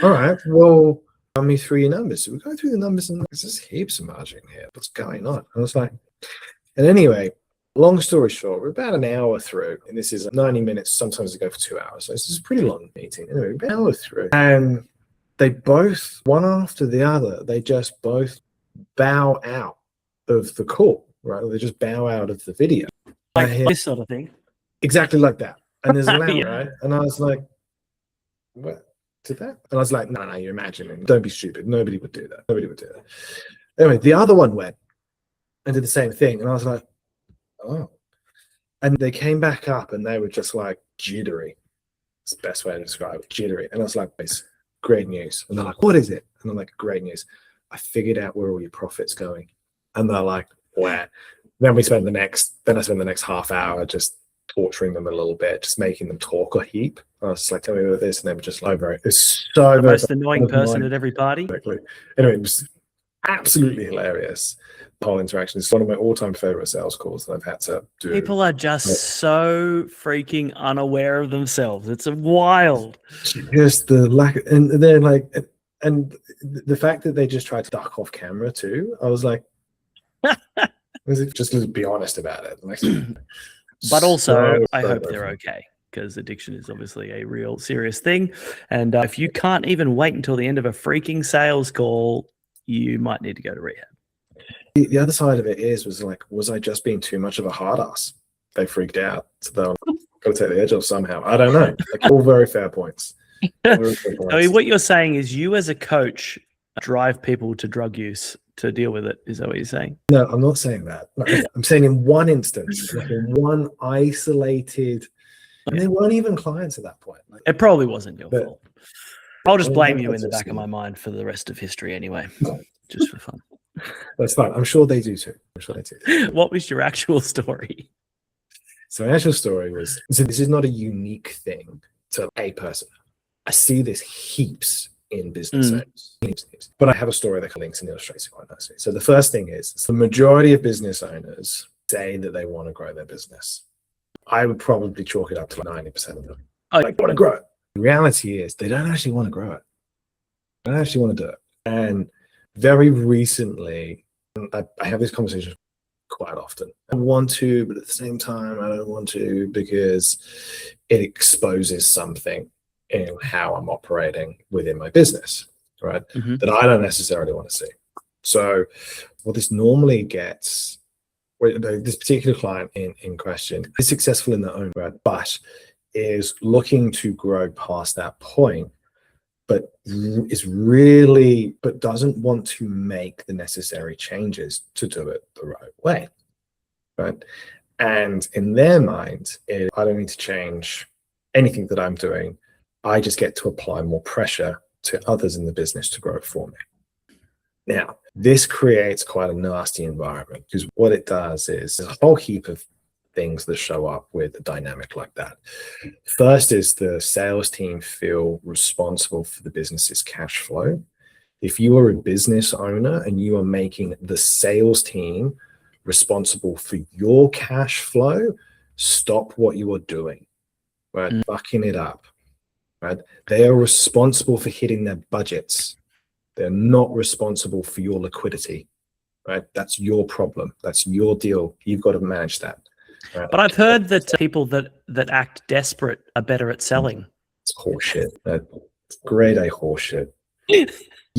all right, well, run me through your numbers. So we go through the numbers and there's just heaps of margin here. What's going on? I was like, and anyway, long story short, we're about an hour through, and this is 90 minutes. Sometimes they go for 2 hours. So this is a pretty long meeting. Anyway, about an hour through. And they both, one after the other, they just both bow out of the call. Right, they just bow out of the video. Like this sort of thing. Exactly like that. And there's a loud, right? And I was like, what? did that? And I was like, no, you're imagining. Don't be stupid. Nobody would do that. Nobody would do that. Anyway, the other one went and did the same thing. And I was like, oh. And they came back up and they were just like jittery. It's the best way to describe it, jittery. And I was like, it's great news. And they're like, what is it? And I'm like, great news. I figured out where all your profit's going. And they're like, where? Then I spend the next half hour just torturing them a little bit, just making them talk a heap. I was just like, tell me about this. And they were just like, it's so The most annoying person at every party. Exactly. Anyway, it was absolutely hilarious. The whole interaction is one of my all-time favorite sales calls that I've had to do. People are just so freaking unaware of themselves. It's wild. Just the lack, and they're like, and the fact that they just tried to duck off camera too. I was like, just be honest about it. But also, I so hope they're okay, because addiction is obviously a real serious thing. And if you can't even wait until the end of a freaking sales call, you might need to go to rehab. The other side of it was I just being too much of a hard ass? They freaked out. So they'll got to take the edge off somehow. I don't know. Like, all very fair points. Very fair points. I mean, what you're saying is you as a coach drive people to drug use to deal with it. Is that what you're saying? No, I'm not saying that. No, I'm saying in one instance, like in one isolated, and they weren't even clients at that point. Like, It probably wasn't your fault. I'll just blame you in the that's back of my mind for the rest of history anyway, just for fun. That's fine. I'm sure they do too. What was your actual story? So my actual story was, so this is not a unique thing to a person. I see this heaps in business owners. Heaps. But I have a story that links and illustrates it quite nicely. So the first thing is, the majority of business owners say that they want to grow their business. I would probably chalk it up to like 90% of them. Like, want to grow it. The reality is they don't actually want to grow it. They don't actually want to do it. And very recently, I have this conversation quite often. I want to, but at the same time, I don't want to, because it exposes something in how I'm operating within my business, right? That I don't necessarily want to see. So what this normally gets, this particular client in question is successful in their own right, but is looking to grow past that point, but doesn't want to make the necessary changes to do it the right way, right? And in their mind, I don't need to change anything that I'm doing. I just get to apply more pressure to others in the business to grow for me. Now, this creates quite a nasty environment, because what it does is there's a whole heap of things that show up with a dynamic like that. First is the sales team feel responsible for the business's cash flow. If you are a business owner and you are making the sales team responsible for your cash flow, stop what you are doing, right? Fucking it up, right? They are responsible for hitting their budgets. They're not responsible for your liquidity, right? That's your problem. That's your deal. You've got to manage that. Right? But I've heard that people that act desperate are better at selling. It's horseshit. It's grade A horseshit. You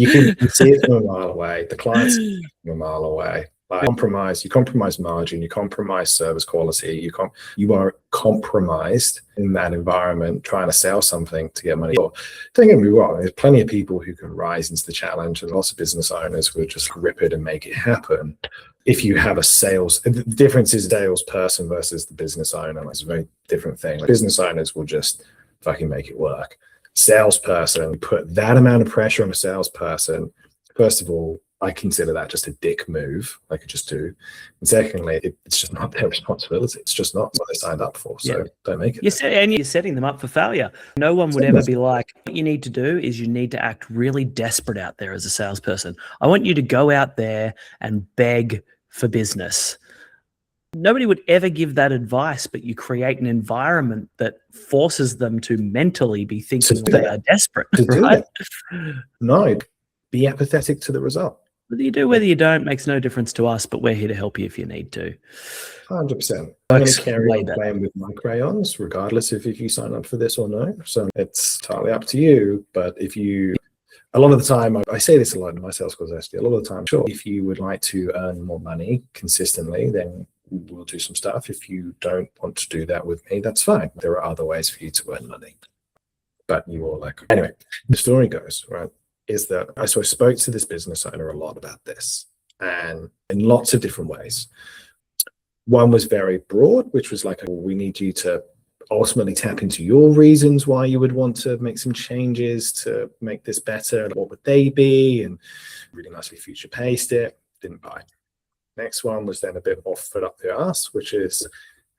can see it from a mile away. The client's from a mile away. You compromise margin, you compromise service quality, you are compromised in that environment trying to sell something to get money. Don't get me wrong, there's plenty of people who can rise into the challenge, and lots of business owners will just rip it and make it happen. If you have the difference is salesperson versus the business owner. It's a very different thing. Like, business owners will just fucking make it work. Salesperson, put that amount of pressure on a salesperson. First of all, I consider that just a dick move. I could just do. And secondly, it's just not their responsibility. It's just not what they signed up for. So don't make it. You're setting them up for failure. No one would ever be like, what you need to do is you need to act really desperate out there as a salesperson. I want you to go out there and beg for business. Nobody would ever give that advice, but you create an environment that forces them to mentally be thinking they are desperate. Right? No, be apathetic to the result. Whether you do, whether you don't, makes no difference to us, but we're here to help you if you need to. 100%. I'm going to carry on playing with my crayons, regardless if you sign up for this or no. So it's entirely up to you. But a lot of the time, I say this a lot in my sales calls, actually, a lot of the time, sure, if you would like to earn more money consistently, then we'll do some stuff. If you don't want to do that with me, that's fine. There are other ways for you to earn money. but you all like, anyway, the story goes, right, is that I spoke to this business owner a lot about this, and in lots of different ways. One was very broad, which was like, well, we need you to ultimately tap into your reasons why you would want to make some changes to make this better. What would they be? And really nicely future paced it. Didn't buy. Next one was then a bit off foot up their ass, which is,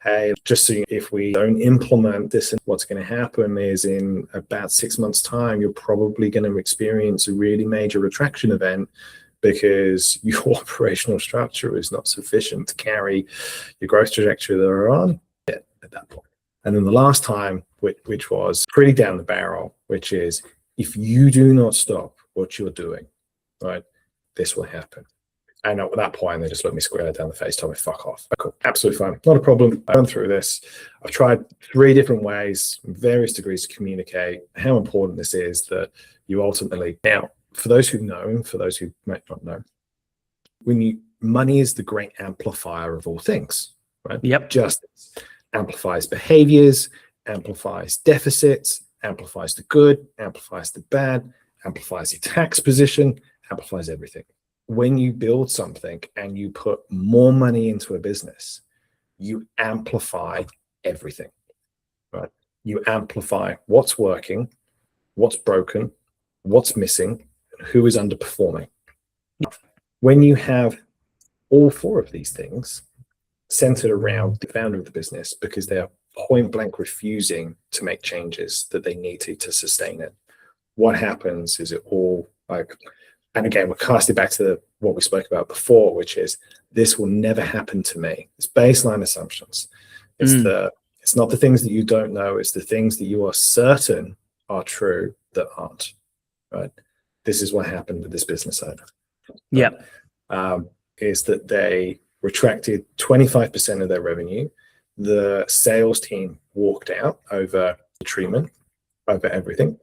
hey, just so if we don't implement this, and what's going to happen is in about 6 months' time, you're probably going to experience a really major retraction event because your operational structure is not sufficient to carry your growth trajectory that are on at that point. And then the last time, which was pretty down the barrel, which is, if you do not stop what you're doing, right, this will happen. And at that point, they just looked me squarely down the face, told me, fuck off. Cool. Absolutely fine. Not a problem. I've gone through this. I've tried 3 different ways, various degrees to communicate how important this is, that you ultimately, now, for those who know, and for those who might not know, money is the great amplifier of all things, right? Yep. Justice amplifies behaviors, amplifies deficits, amplifies the good, amplifies the bad, amplifies your tax position, amplifies everything. When you build something and you put more money into a business, you amplify everything, right? You amplify what's working, what's broken, what's missing, and who is underperforming. When you have all 4 of these things centered around the founder of the business, because they are point blank refusing to make changes that they need to sustain it, what happens is it all like, and again, we'll cast it back to what we spoke about before, which is, this will never happen to me. It's baseline assumptions. It's not the things that you don't know. It's the things that you are certain are true that aren't, right? This is what happened with this business owner. Yeah. Is that they retracted 25% of their revenue. The sales team walked out over the treatment, over everything.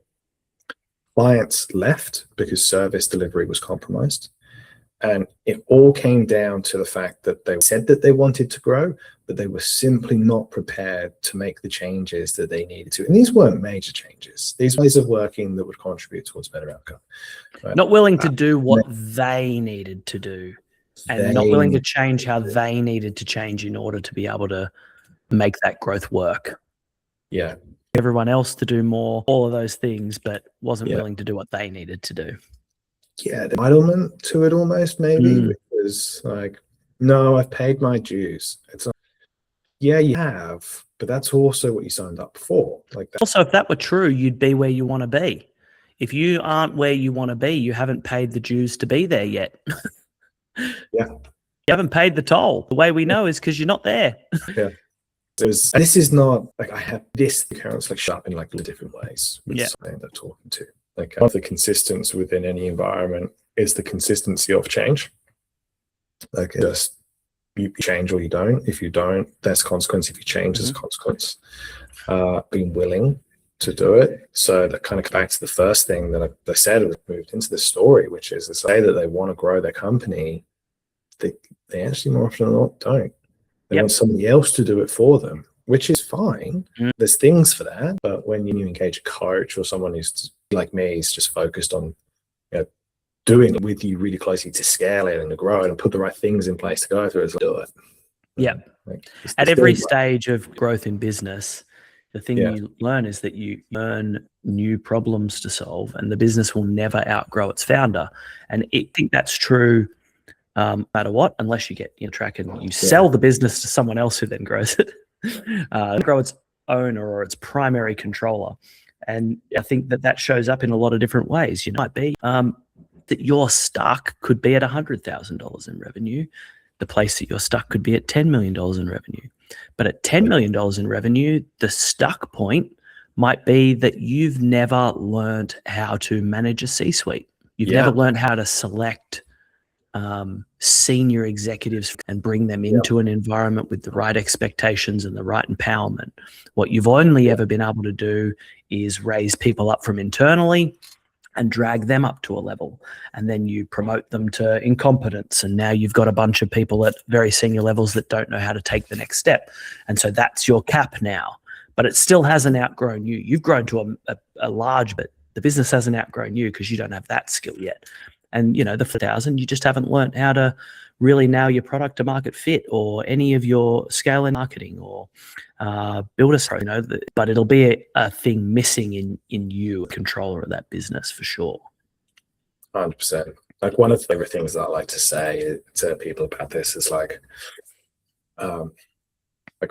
Clients left because service delivery was compromised. And it all came down to the fact that they said that they wanted to grow, but they were simply not prepared to make the changes that they needed to. And these weren't major changes. These ways of working that would contribute towards better outcome. Right? Not willing to do what they needed to do, and not willing to change how they needed to change in order to be able to make that growth work. Yeah. Everyone else to do more, all of those things, but wasn't willing to do what they needed to do. Yeah, the entitlement to it almost, maybe, because like, no, I've paid my dues. It's like, yeah, you have, but that's also what you signed up for. Like that. Also, if that were true, you'd be where you want to be. If you aren't where you want to be, you haven't paid the dues to be there yet. Yeah. You haven't paid the toll. The way we know is because you're not there. Yeah. This is not like, I have this accounts like sharp in like different ways, which I end up talking to. Like, one of the consistency within any environment is the consistency of change. Like, just you change or you don't. If you don't, there's consequence. If you change, there's a consequence. Being willing to do it. So that kind of comes back to the first thing that I said, moved into the story, which is to say that they want to grow their company. They actually more often than not don't. They want somebody else to do it for them, which is fine. There's things for that. But when you engage a coach or someone who's like me, is just focused on doing it with you really closely to scale it and to grow it and put the right things in place to go through it, do it. Yeah. Like, at every stage of growth in business, the thing you learn is that you learn new problems to solve, and the business will never outgrow its founder. And I think that's true no matter what, unless you get track and you sell the business to someone else who then grows it, grow its owner or its primary controller. And I think that shows up in a lot of different ways. You might be that your stuck could be at $100,000 in revenue. The place that you're stuck could be at $10 million in revenue. But at $10 million in revenue, the stuck point might be that you've never learned how to manage a C-suite. You've never learned how to select senior executives and bring them into an environment with the right expectations and the right empowerment. What you've only ever been able to do is raise people up from internally and drag them up to a level, and then you promote them to incompetence, and now you've got a bunch of people at very senior levels that don't know how to take the next step, and so that's your cap now. but it still hasn't outgrown you. You've grown to a large, but the business hasn't outgrown you because you don't have that skill yet. And, you know, the 1,000, you just haven't learned how to really nail your product to market fit or any of your scale and marketing or build a, you know, but it'll be a thing missing in you, a controller of that business for sure. 100%. Like one of the favorite things that I like to say to people about this is like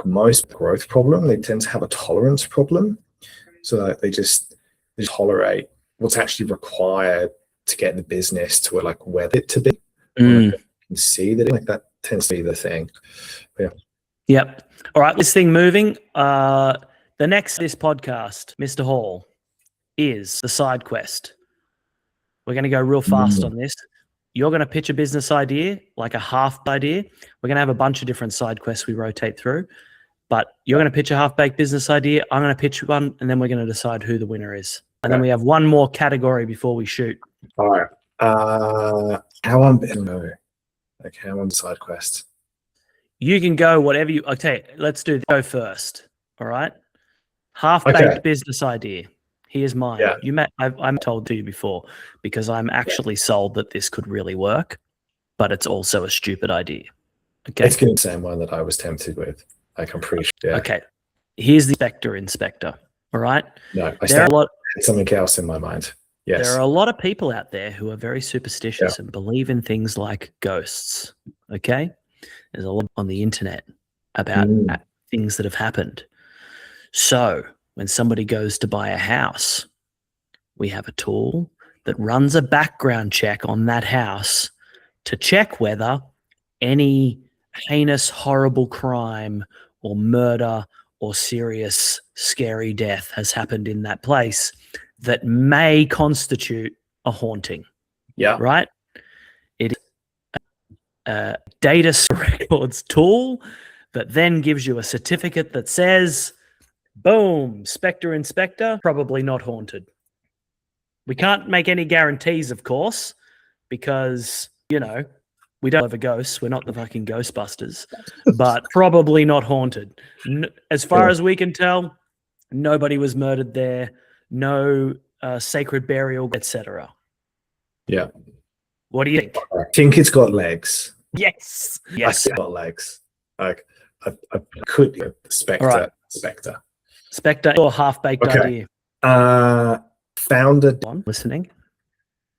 most growth problem, they tend to have a tolerance problem. So that they just tolerate what's actually required to get the business to like where it to be. You can see that like that tends to be the thing. Yeah. Yep. All right. This thing moving. The next this podcast, Mr. Hall, is the side quest. We're going to go real fast on this. You're going to pitch a business idea, like a half idea. We're going to have a bunch of different side quests we rotate through, but you're going to pitch a half-baked business idea. I'm going to pitch one, and then we're going to decide who the winner is. And then we have one more category before we shoot. All right. How on side quest? You can go whatever you. Okay, let's go first. All right. Half-baked business idea. Here's mine. Yeah. I'm told to you before because I'm actually sold that this could really work, but it's also a stupid idea. Okay. It's the same one that I was tempted with. Like I'm pretty sure. Yeah. Okay. Here's the inspector. All right. No, there are something else in my mind. Yes. There are a lot of people out there who are very superstitious and believe in things like ghosts. Okay. There's a lot on the internet about things that have happened. So when somebody goes to buy a house, we have a tool that runs a background check on that house to check whether any heinous, horrible crime or murder or serious, scary death has happened in that place that may constitute a haunting. Yeah. Right? It is a data records tool that then gives you a certificate that says, boom, Spectre Inspector, probably not haunted. We can't make any guarantees, of course, because, you know, we don't have a ghost. We're not the fucking Ghostbusters, but probably not haunted. As far as we can tell, nobody was murdered there. No sacred burial, etc. Yeah. What do you think? I think it's got legs. Yes. Yes. It's got legs. Like I could be a Spectre. Spectre or half-baked idea. Founded on listening.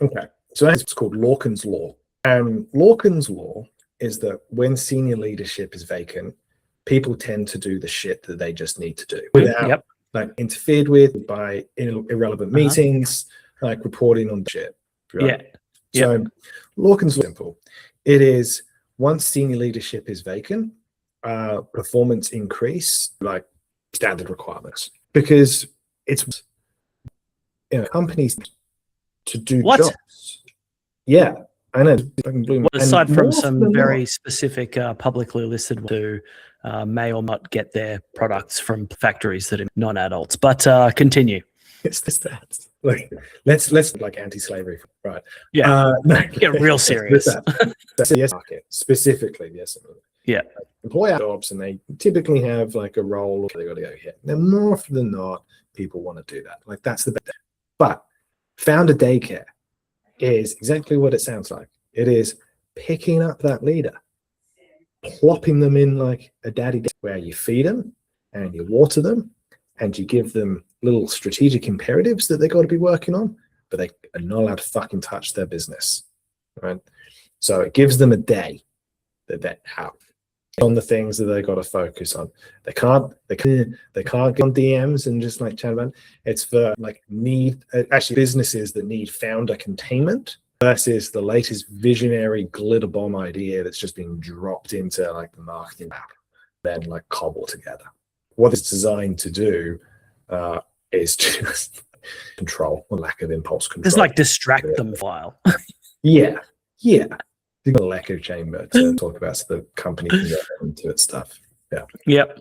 Okay. So it's called Lorcan's Law. Lorcan's Law is that when senior leadership is vacant, people tend to do the shit that they just need to do without like interfered with by irrelevant meetings, like reporting on shit. Right? Yeah. So Lorcan's Law is simple. It is once senior leadership is vacant, performance increase like standard requirements because it's companies to do jobs. Yeah. I know. Aside from some very specific publicly listed who may or not get their products from factories that are non-adults, but continue. It's the stats. Like, let's like anti-slavery, right? Yeah, get real serious. That's the market specifically. Yes, yeah. Employ jobs, and they typically have like a role they got to go here. Now, more often than not, people want to do that. Like that's the best. But founder daycare is exactly what it sounds like. It is picking up that leader, plopping them in like a daddy where you feed them and you water them and you give them little strategic imperatives that they got to be working on, but they are not allowed to fucking touch their business, right? So it gives them a day that they're out on the things that they got to focus on. They can't get on DMs and just like chat about it. It's for like businesses that need founder containment versus the latest visionary glitter bomb idea that's just being dropped into like the marketing app, then like cobble together. What it's designed to do is just control or lack of impulse control. It's like distract them file. Yeah. You've got an echo chamber to talk about so the company can get into its stuff. Yeah. Yep.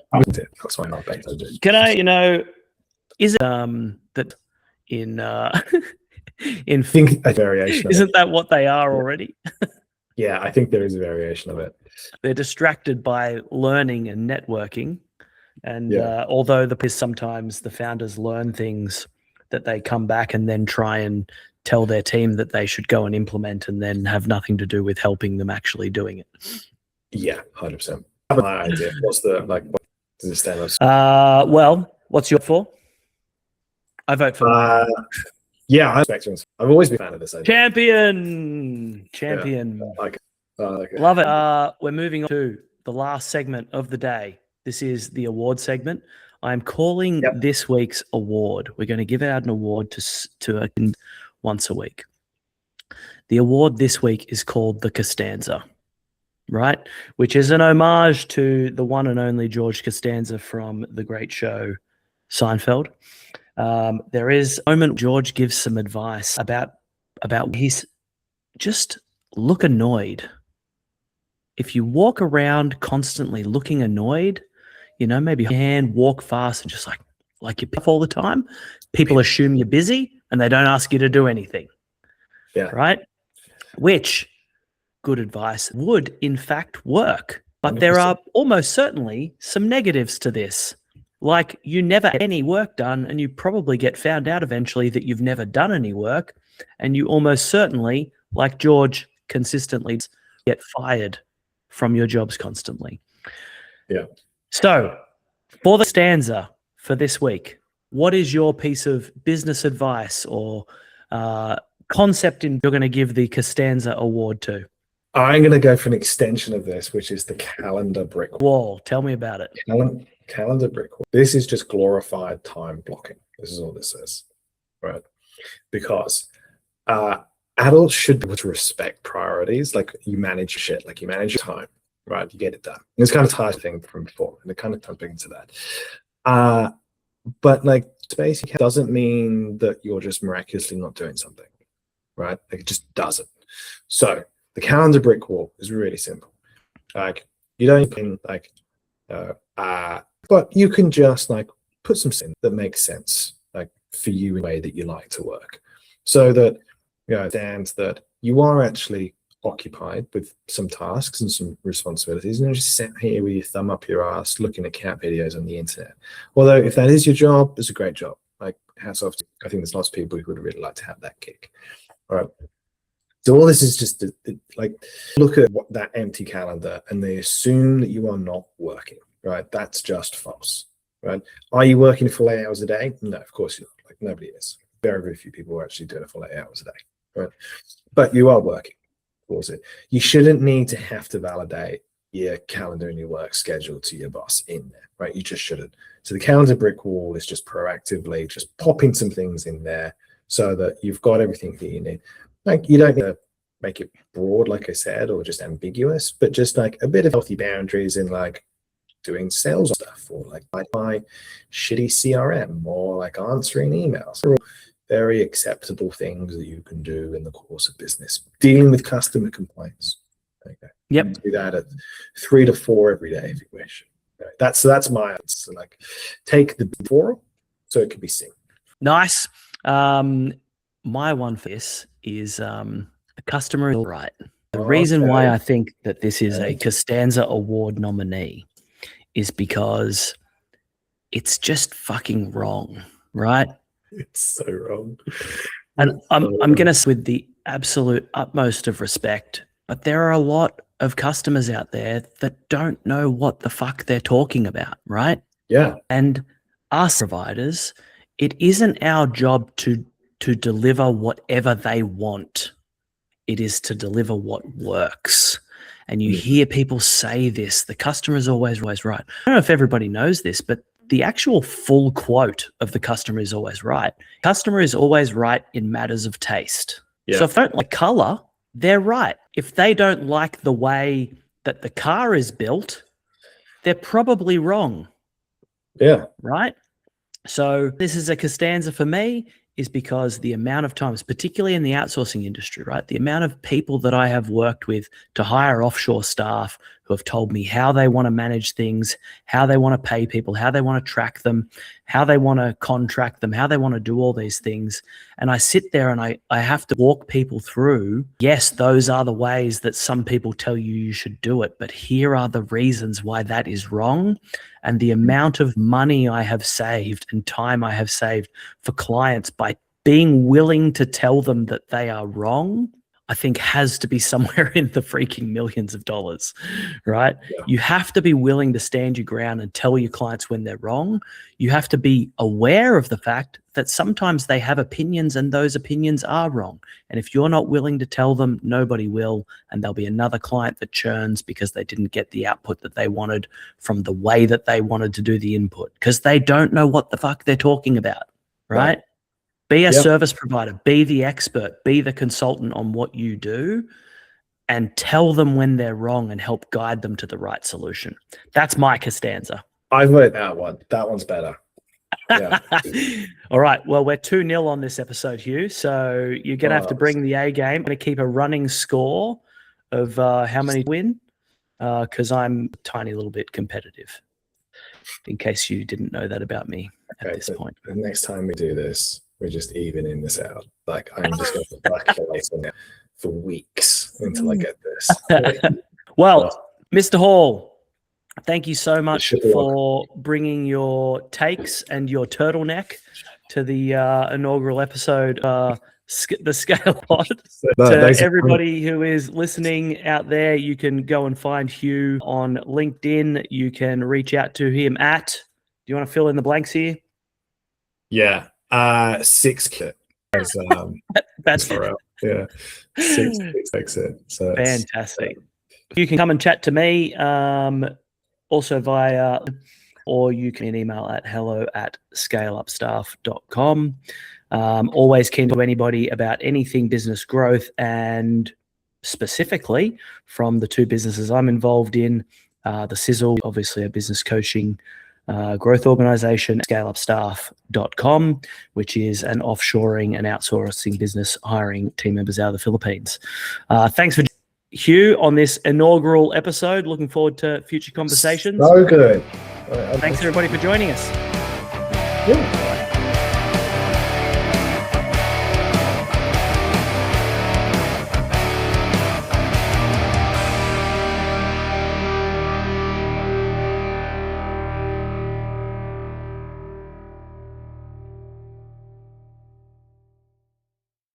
That's why I'm not better to do. Can I, is it that in in think a variation isn't that what they are already? Yeah, I think there is a variation of it. They're distracted by learning and networking And although sometimes the founders learn things that they come back and then try and tell their team that they should go and implement and then have nothing to do with helping them actually doing it. Yeah, 100%. I have my idea. What's the stand-up? Well, what's your for? I vote for yeah, I've always been a fan of this idea. Champion. Yeah, Love it. We're moving on to the last segment of the day. This is the award segment. I'm calling this week's award. We're going to give out an award to once a week. The award this week is called the Costanza, right? Which is an homage to the one and only George Costanza from the great show Seinfeld. There is a moment George gives some advice about he's just look annoyed. If you walk around constantly looking annoyed, maybe hand, walk fast and just like you're all the time, people assume you're busy and they don't ask you to do anything. Yeah. Right? Which, good advice, would in fact work. But 100%. There are almost certainly some negatives to this. Like you never get any work done and you probably get found out eventually that you've never done any work. And you almost certainly, like George, consistently get fired from your jobs constantly. Yeah. So for the stanza for this week, what is your piece of business advice or concept you're going to give the Costanza Award to? I'm going to go for an extension of this, which is the calendar brick wall. Tell me about it. Calendar brick wall. This is just glorified time blocking. This is all this is, right? Because adults should be able to respect priorities. Like you manage shit, like you manage your time, right? You get it done. It's kind of tied thing from before, and it kind of comes into that. But like space doesn't mean that you're just miraculously not doing something, right? Like it just doesn't. So the calendar brick wall is really simple. Like you don't even but you can just like put some things that make sense, like for you in a way that you like to work, so that stands that you are actually occupied with some tasks and some responsibilities, and you're just sat here with your thumb up your ass looking at cat videos on the internet. Although if that is your job, it's a great job. Like hats off. I think there's lots of people who would really like to have that kick. All right. So all this is just like look at that empty calendar and they assume that you are not working, right? That's just false, right? Are you working full 8 hours a day? No, of course you're not. Like nobody is. Very, very few people are actually doing a full 8 hours a day, right? But you are working. You shouldn't need to have to validate your calendar and your work schedule to your boss in there, right? You just shouldn't. So the calendar brick wall is just proactively just popping some things in there so that you've got everything that you need. Like you don't need to make it broad, like I said, or just ambiguous, but just like a bit of healthy boundaries in like doing sales stuff or like my shitty CRM or like answering emails. They're all very acceptable things that you can do in the course of business. Dealing with customer complaints. Okay. Yep. Do that at 3 to 4 every day if you wish. Okay. That's my answer. Like take the before so it can be seen. Nice. My one for this is the customer is all right. The reason why I think that this is a Costanza Award nominee is because it's just fucking wrong, right? It's so wrong. And I'm going to say with the absolute utmost of respect, but there are a lot of customers out there that don't know what the fuck they're talking about, right? Yeah. And us providers, it isn't our job to deliver whatever they want. It is to deliver what works. And you hear people say this, the customer is always right. I don't know if everybody knows this, but the actual full quote of the customer is always right. Customer is always right in matters of taste. Yeah. So if they don't like color, they're right. If they don't like the way that the car is built, they're probably wrong. Yeah. Right? So this is a Costanza for me is because the amount of times, particularly in the outsourcing industry, right? The amount of people that I have worked with to hire offshore staff who have told me how they want to manage things, how they want to pay people, how they want to track them, how they want to contract them, how they want to do all these things. And I sit there and I have to walk people through, yes, those are the ways that some people tell you should do it, but here are the reasons why that is wrong. And the amount of money I have saved and time I have saved for clients by being willing to tell them that they are wrong, I think has to be somewhere in the freaking millions of dollars, right? Yeah. You have to be willing to stand your ground and tell your clients when they're wrong. You have to be aware of the fact that sometimes they have opinions and those opinions are wrong. And if you're not willing to tell them, nobody will. And there'll be another client that churns because they didn't get the output that they wanted from the way that they wanted to do the input, because they don't know what the fuck they're talking about, right? Be a service provider, be the expert, be the consultant on what you do, and tell them when they're wrong and help guide them to the right solution. That's my Costanza. I've learned that one. That one's better. Yeah. All right. Well, we're 2-0 on this episode, Hugh. So you're going to have to bring the A game. I'm going to keep a running score of how many win, because I'm a tiny little bit competitive, in case you didn't know that about me at this point. The next time we do this, we're just evening this out. Like, I'm just going to calculate on it for weeks until I get this. Well, Mr. Hall, thank you so much for bringing your takes and your turtleneck to the inaugural episode, the ScaleUp Pod. To everybody who is listening out there, you can go and find Hugh on LinkedIn. You can reach out to him at, do you want to fill in the blanks here? Yeah. 6 kit. That's for real. Yeah. 6 it. So fantastic. You can come and chat to me also via, or you can email at hello@scaleupstaff.com. Always keen to anybody about anything business growth, and specifically from the 2 businesses I'm involved in, the Sizzle, obviously a business coaching growth organization, ScaleUpStaff.com, which is an offshoring and outsourcing business hiring team members out of the Philippines. Thanks for Hugh on this inaugural episode. Looking forward to future conversations. So good. Thanks everybody for joining us. Yeah.